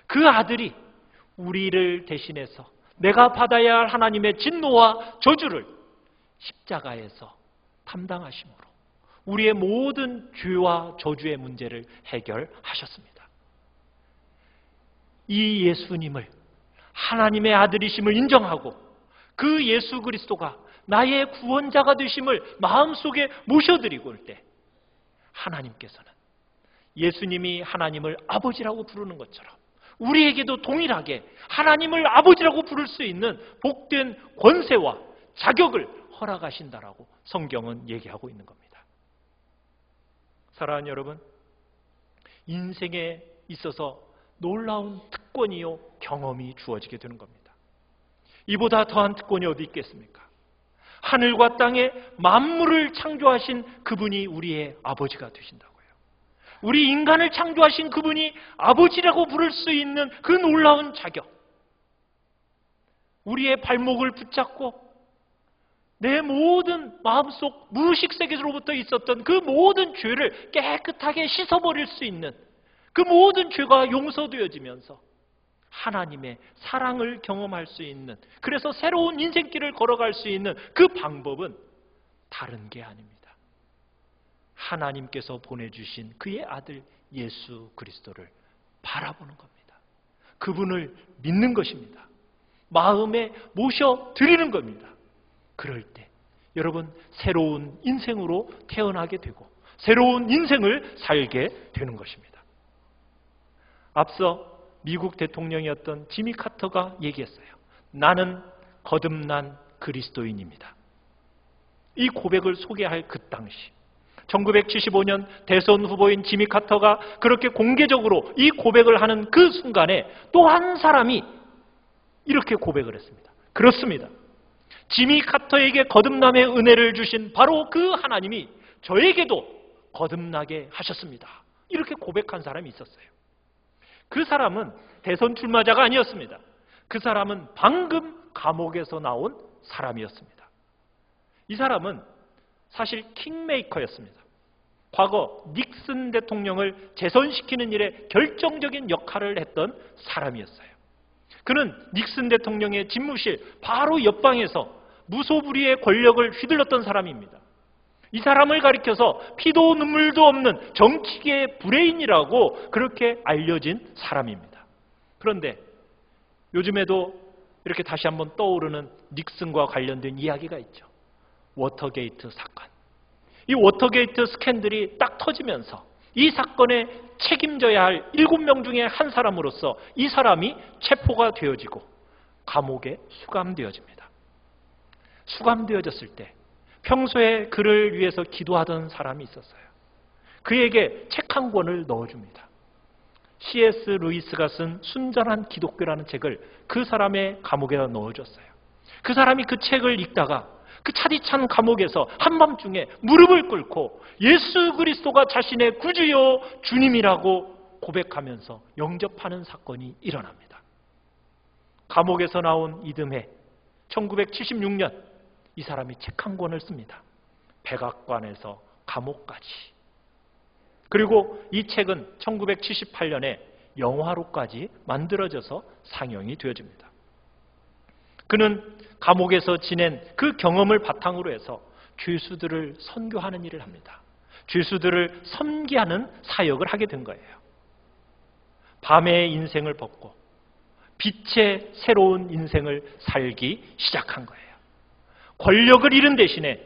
그 아들이 우리를 대신해서 내가 받아야 할 하나님의 진노와 저주를 십자가에서 담당하심으로 우리의 모든 죄와 저주의 문제를 해결하셨습니다. 이 예수님을 하나님의 아들이심을 인정하고 그 예수 그리스도가 나의 구원자가 되심을 마음속에 모셔드리고 올 때 하나님께서는 예수님이 하나님을 아버지라고 부르는 것처럼 우리에게도 동일하게 하나님을 아버지라고 부를 수 있는 복된 권세와 자격을 허락하신다라고 성경은 얘기하고 있는 겁니다. 사랑하는 여러분, 인생에 있어서 놀라운 특권이요 경험이 주어지게 되는 겁니다. 이보다 더한 특권이 어디 있겠습니까? 하늘과 땅에 만물을 창조하신 그분이 우리의 아버지가 되신다고요. 우리 인간을 창조하신 그분이 아버지라고 부를 수 있는 그 놀라운 자격. 우리의 발목을 붙잡고 내 모든 마음속 무의식세계로부터 있었던 그 모든 죄를 깨끗하게 씻어버릴 수 있는 그 모든 죄가 용서되어지면서 하나님의 사랑을 경험할 수 있는, 그래서 새로운 인생길을 걸어갈 수 있는 그 방법은 다른 게 아닙니다. 하나님께서 보내주신 그의 아들 예수 그리스도를 바라보는 겁니다. 그분을 믿는 것입니다. 마음에 모셔드리는 겁니다. 그럴 때 여러분 새로운 인생으로 태어나게 되고 새로운 인생을 살게 되는 것입니다. 앞서 미국 대통령이었던 지미 카터가 얘기했어요. 나는 거듭난 그리스도인입니다. 이 고백을 소개할 그 당시 1975년 대선 후보인 지미 카터가 그렇게 공개적으로 이 고백을 하는 그 순간에 또 한 사람이 이렇게 고백을 했습니다. 그렇습니다. 지미 카터에게 거듭남의 은혜를 주신 바로 그 하나님이 저에게도 거듭나게 하셨습니다. 이렇게 고백한 사람이 있었어요. 그 사람은 대선 출마자가 아니었습니다. 그 사람은 방금 감옥에서 나온 사람이었습니다. 이 사람은 사실 킹메이커였습니다. 과거 닉슨 대통령을 재선시키는 일에 결정적인 역할을 했던 사람이었어요. 그는 닉슨 대통령의 집무실 바로 옆방에서 무소불위의 권력을 휘둘렀던 사람입니다. 이 사람을 가리켜서 피도 눈물도 없는 정치계의 브레인이라고 그렇게 알려진 사람입니다. 그런데 요즘에도 이렇게 다시 한번 떠오르는 닉슨과 관련된 이야기가 있죠. 워터게이트 사건. 이 워터게이트 스캔들이 딱 터지면서 이 사건에 책임져야 할 7명 중에 한 사람으로서 이 사람이 체포가 되어지고 감옥에 수감되어집니다. 수감되어졌을 때 평소에 그를 위해서 기도하던 사람이 있었어요. 그에게 책 한 권을 넣어줍니다. C.S. 루이스가 쓴 순전한 기독교라는 책을 그 사람의 감옥에다 넣어줬어요. 그 사람이 그 책을 읽다가 그 차디찬 감옥에서 한밤중에 무릎을 꿇고 예수 그리스도가 자신의 구주요 주님이라고 고백하면서 영접하는 사건이 일어납니다. 감옥에서 나온 이듬해 1976년 이 사람이 책 한 권을 씁니다. 백악관에서 감옥까지. 그리고 이 책은 1978년에 영화로까지 만들어져서 상영이 되어집니다. 그는 감옥에서 지낸 그 경험을 바탕으로 해서 죄수들을 선교하는 일을 합니다. 죄수들을 섬기하는 사역을 하게 된 거예요. 밤의 인생을 벗고 빛의 새로운 인생을 살기 시작한 거예요. 권력을 잃은 대신에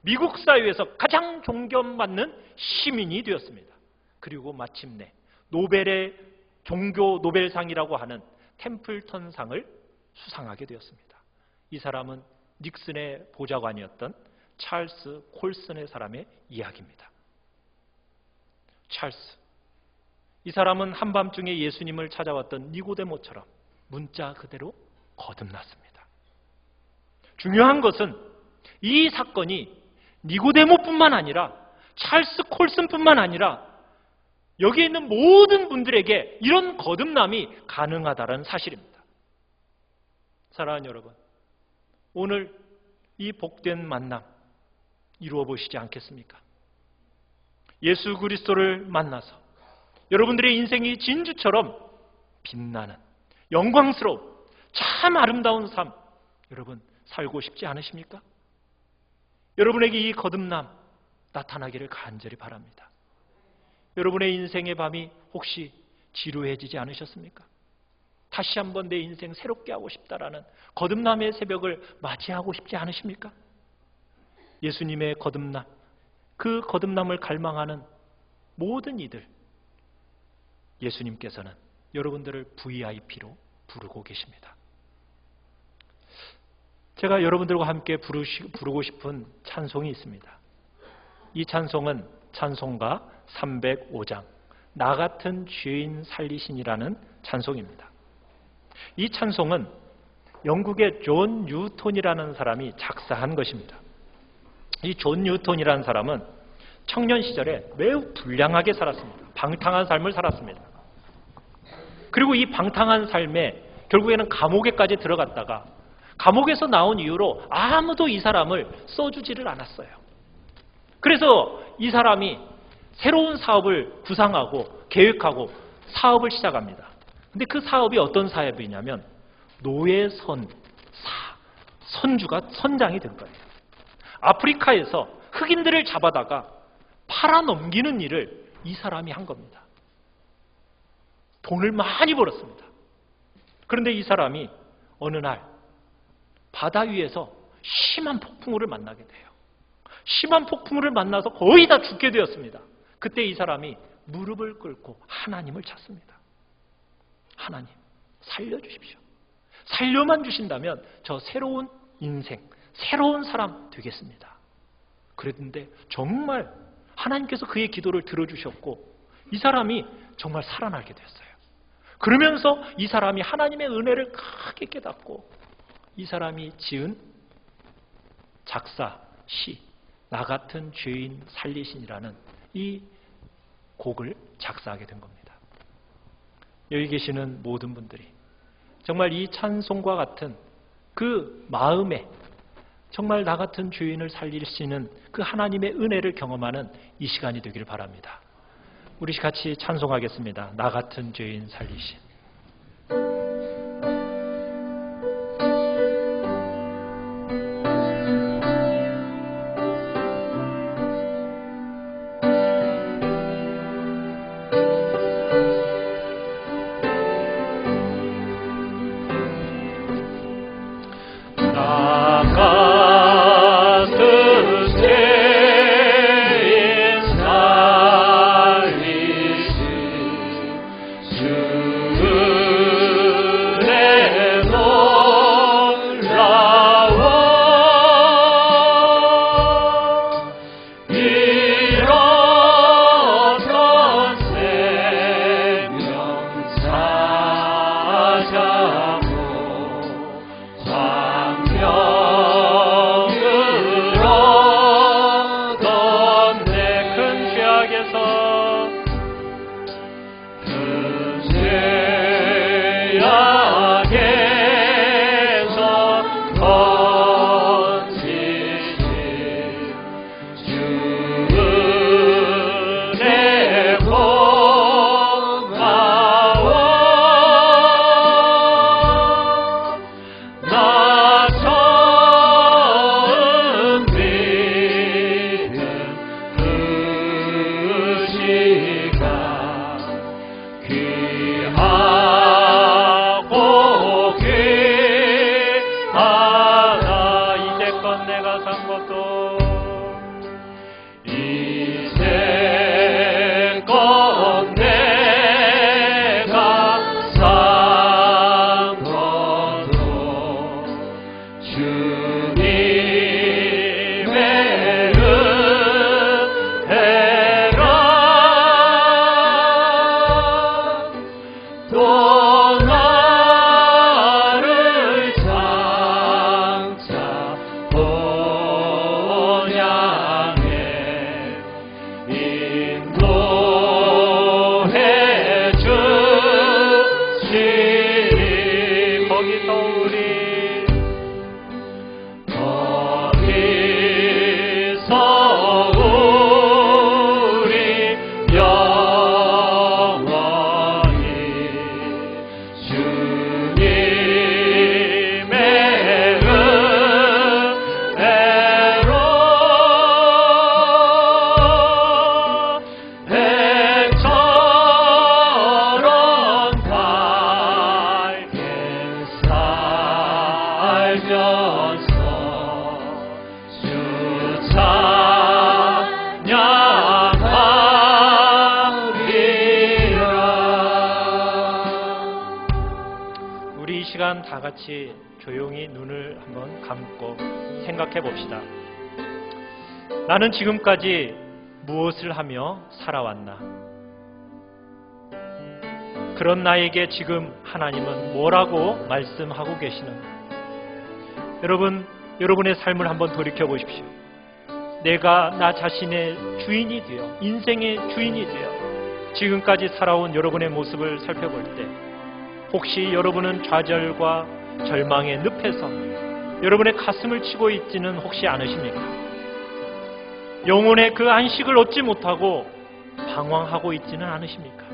미국 사회에서 가장 존경받는 시민이 되었습니다. 그리고 마침내 노벨의 종교 노벨상이라고 하는 템플턴상을 수상하게 되었습니다. 이 사람은 닉슨의 보좌관이었던 찰스 콜슨의 사람의 이야기입니다. 찰스, 이 사람은 한밤중에 예수님을 찾아왔던 니고데모처럼 문자 그대로 거듭났습니다. 중요한 것은 이 사건이 니고데모뿐만 아니라 찰스 콜슨뿐만 아니라 여기에 있는 모든 분들에게 이런 거듭남이 가능하다는 사실입니다. 사랑하는 여러분, 오늘 이 복된 만남 이루어 보시지 않겠습니까? 예수 그리스도를 만나서 여러분들의 인생이 진주처럼 빛나는 영광스러운 참 아름다운 삶 여러분 살고 싶지 않으십니까? 여러분에게 이 거듭남 나타나기를 간절히 바랍니다. 여러분의 인생의 밤이 혹시 지루해지지 않으셨습니까? 다시 한번 내 인생 새롭게 하고 싶다라는 거듭남의 새벽을 맞이하고 싶지 않으십니까? 예수님의 거듭남, 그 거듭남을 갈망하는 모든 이들, 예수님께서는 여러분들을 VIP로 부르고 계십니다. 제가 여러분들과 함께 부르고 싶은 찬송이 있습니다. 이 찬송은 찬송가 305장 나 같은 죄인 살리신이라는 찬송입니다. 이 찬송은 영국의 존 뉴턴이라는 사람이 작사한 것입니다. 이 존 뉴턴이라는 사람은 청년 시절에 매우 불량하게 살았습니다. 방탕한 삶을 살았습니다. 그리고 이 방탕한 삶에 결국에는 감옥에까지 들어갔다가 감옥에서 나온 이후로 아무도 이 사람을 써주지를 않았어요. 그래서 이 사람이 새로운 사업을 구상하고 계획하고 사업을 시작합니다. 근데 그 사업이 어떤 사업이냐면 선주가 선장이 된 거예요. 아프리카에서 흑인들을 잡아다가 팔아넘기는 일을 이 사람이 한 겁니다. 돈을 많이 벌었습니다. 그런데 이 사람이 어느 날 바다 위에서 심한 폭풍우를 만나게 돼요. 심한 폭풍우를 만나서 거의 다 죽게 되었습니다. 그때 이 사람이 무릎을 꿇고 하나님을 찾습니다. 하나님, 살려주십시오. 살려만 주신다면 저 새로운 인생, 새로운 사람 되겠습니다. 그랬는데 정말 하나님께서 그의 기도를 들어주셨고 이 사람이 정말 살아나게 됐어요. 그러면서 이 사람이 하나님의 은혜를 크게 깨닫고 이 사람이 지은 작사, 시, 나 같은 죄인 살리신이라는 이 곡을 작사하게 된 겁니다. 여기 계시는 모든 분들이 정말 이 찬송과 같은 그 마음에 정말 나 같은 죄인을 살리시는 그 하나님의 은혜를 경험하는 이 시간이 되길 바랍니다. 우리 같이 찬송하겠습니다. 나 같은 죄인 살리신. 광명을 주 찬양하리라. 우리 이 시간 다 같이 조용히 눈을 한번 감고 생각해 봅시다. 나는 지금까지 무엇을 하며 살아왔나? 그런 나에게 지금 하나님은 뭐라고 말씀하고 계시는가? 여러분의 삶을 한번 돌이켜 보십시오. 내가 나 자신의 주인이 되어, 인생의 주인이 되어 지금까지 살아온 여러분의 모습을 살펴볼 때 혹시 여러분은 좌절과 절망의 늪에서 여러분의 가슴을 치고 있지는 혹시 않으십니까? 영혼의 그 안식을 얻지 못하고 방황하고 있지는 않으십니까?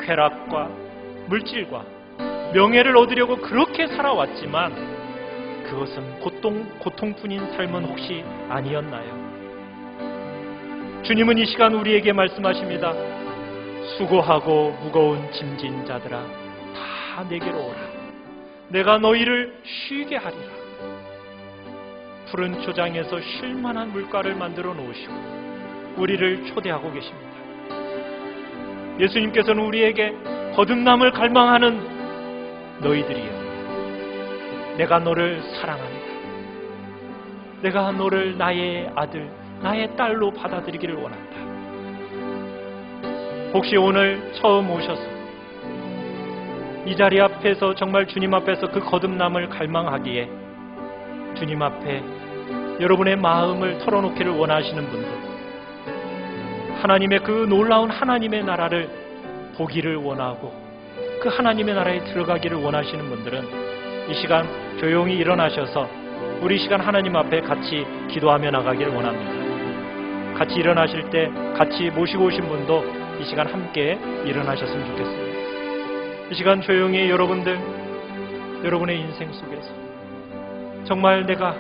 쾌락과 물질과 명예를 얻으려고 그렇게 살아왔지만 그것은 고통뿐인 삶은 혹시 아니었나요? 주님은 이 시간 우리에게 말씀하십니다. 수고하고 무거운 짐진 자들아 다 내게로 오라. 내가 너희를 쉬게 하리라. 푸른 초장에서 쉴만한 물가를 만들어 놓으시고 우리를 초대하고 계십니다. 예수님께서는 우리에게 거듭남을 갈망하는 너희들이여, 내가 너를 사랑한다. 내가 너를 나의 아들, 나의 딸로 받아들이기를 원한다. 혹시 오늘 처음 오셔서 이 자리 앞에서 정말 주님 앞에서 그 거듭남을 갈망하기에 주님 앞에 여러분의 마음을 털어놓기를 원하시는 분들, 하나님의 그 놀라운 하나님의 나라를 보기를 원하고 그 하나님의 나라에 들어가기를 원하시는 분들은 이 시간 조용히 일어나셔서 우리 시간 하나님 앞에 같이 기도하며 나가기를 원합니다. 같이 일어나실 때 같이 모시고 오신 분도 이 시간 함께 일어나셨으면 좋겠습니다. 이 시간 조용히 여러분의 인생 속에서 정말 내가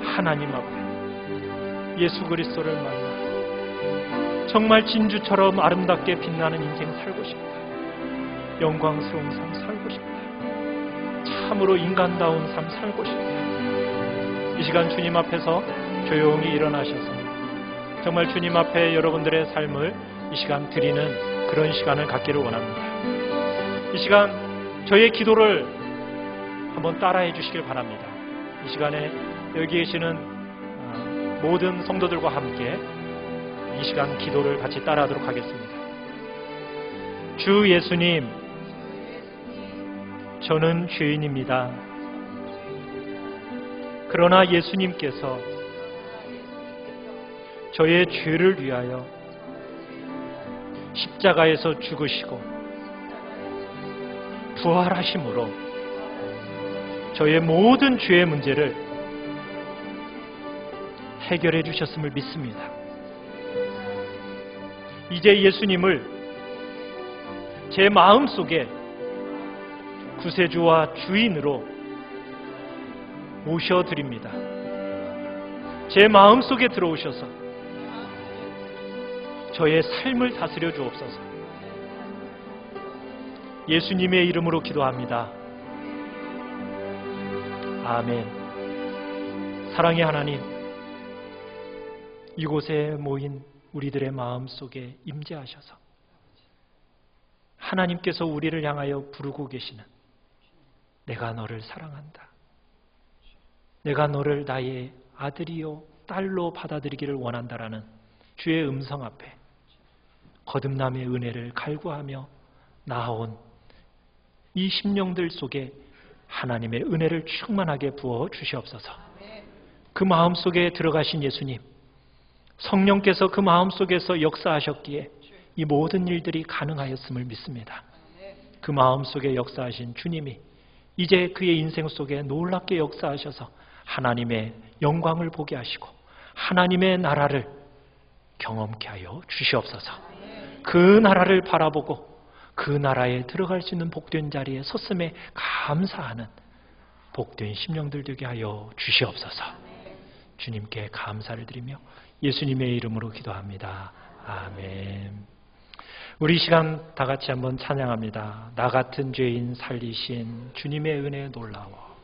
하나님 앞에 예수 그리스도를 만나 정말 진주처럼 아름답게 빛나는 인생 살고 싶다. 영광스러운 삶 살고 싶다. 참으로 인간다운 삶 살고 싶다. 이 시간 주님 앞에서 조용히 일어나셔서 정말 주님 앞에 여러분들의 삶을 이 시간 드리는 그런 시간을 갖기를 원합니다. 이 시간 저의 기도를 한번 따라해 주시길 바랍니다. 이 시간에 여기 계시는 모든 성도들과 함께 이 시간 기도를 같이 따라하도록 하겠습니다. 주 예수님, 저는 죄인입니다. 그러나 예수님께서 저의 죄를 위하여 십자가에서 죽으시고 부활하심으로 저의 모든 죄의 문제를 해결해 주셨음을 믿습니다. 이제 예수님을 제 마음속에 구세주와 주인으로 모셔드립니다. 제 마음속에 들어오셔서 저의 삶을 다스려 주옵소서. 예수님의 이름으로 기도합니다. 아멘. 사랑의 하나님, 이곳에 모인 우리들의 마음속에 임재하셔서 하나님께서 우리를 향하여 부르고 계시는 내가 너를 사랑한다. 내가 너를 나의 아들이요 딸로 받아들이기를 원한다라는 주의 음성 앞에 거듭남의 은혜를 갈구하며 나아온 이 심령들 속에 하나님의 은혜를 충만하게 부어 주시옵소서. 그 마음속에 들어가신 예수님, 성령께서 그 마음속에서 역사하셨기에 이 모든 일들이 가능하였음을 믿습니다. 그 마음속에 역사하신 주님이 이제 그의 인생 속에 놀랍게 역사하셔서 하나님의 영광을 보게 하시고 하나님의 나라를 경험케 하여 주시옵소서. 그 나라를 바라보고 그 나라에 들어갈 수 있는 복된 자리에 섰음에 감사하는 복된 심령들 되게 하여 주시옵소서. 주님께 감사를 드리며 예수님의 이름으로 기도합니다. 아멘. 우리 시간 다 같이 한번 찬양합니다. 나 같은 죄인 살리신 주님의 은혜 놀라워.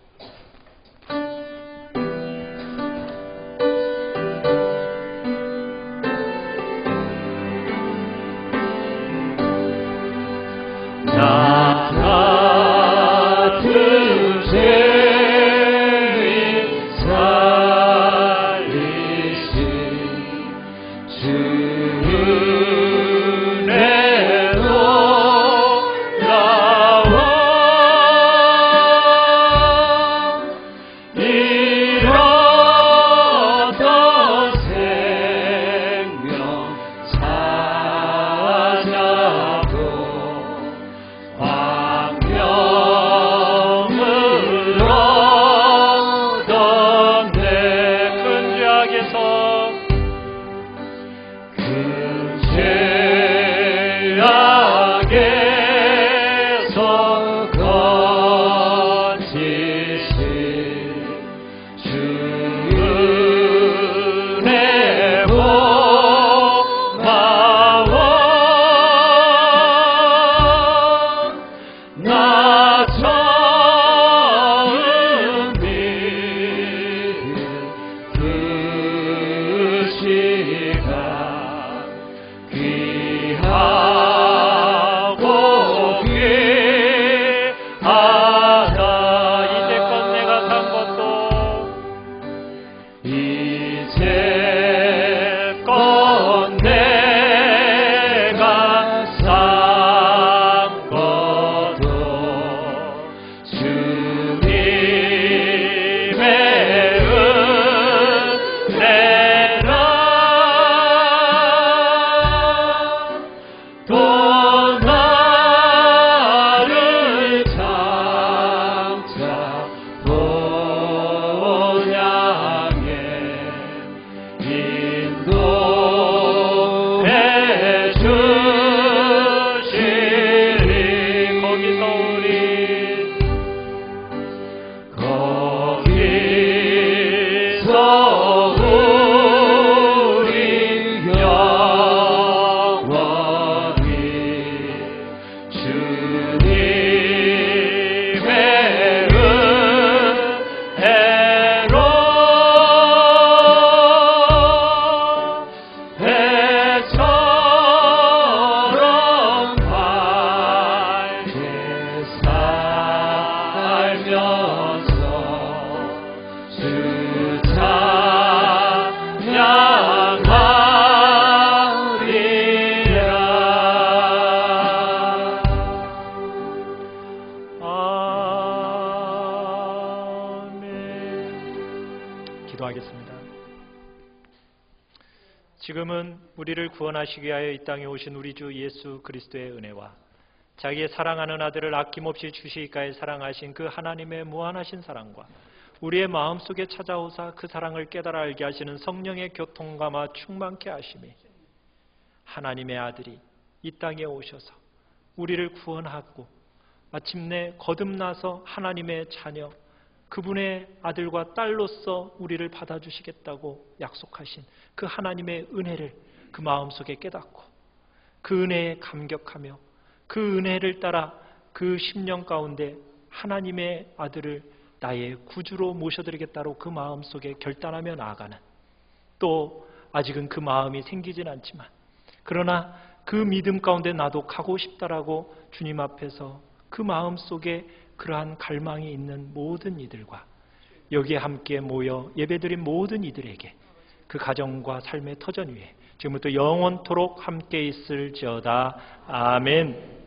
기도하겠습니다. 지금은 우리를 구원하시기 위하여 이 땅에 오신 우리 주 예수 그리스도의 은혜와 자기의 사랑하는 아들을 아낌없이 주시기까지 사랑하신 그 하나님의 무한하신 사랑과 우리의 마음속에 찾아오사 그 사랑을 깨달아 알게 하시는 성령의 교통감화 충만케 하심이 하나님의 아들이 이 땅에 오셔서 우리를 구원하고 마침내 거듭나서 하나님의 자녀 그분의 아들과 딸로서 우리를 받아주시겠다고 약속하신 그 하나님의 은혜를 그 마음속에 깨닫고 그 은혜에 감격하며 그 은혜를 따라 그 심령 가운데 하나님의 아들을 나의 구주로 모셔드리겠다고 그 마음속에 결단하며 나아가는, 또 아직은 그 마음이 생기진 않지만 그러나 그 믿음 가운데 나도 가고 싶다라고 주님 앞에서 그 마음속에 그러한 갈망이 있는 모든 이들과 여기에 함께 모여 예배드린 모든 이들에게 그 가정과 삶의 터전 위에 지금부터 영원토록 함께 있을지어다. 아멘.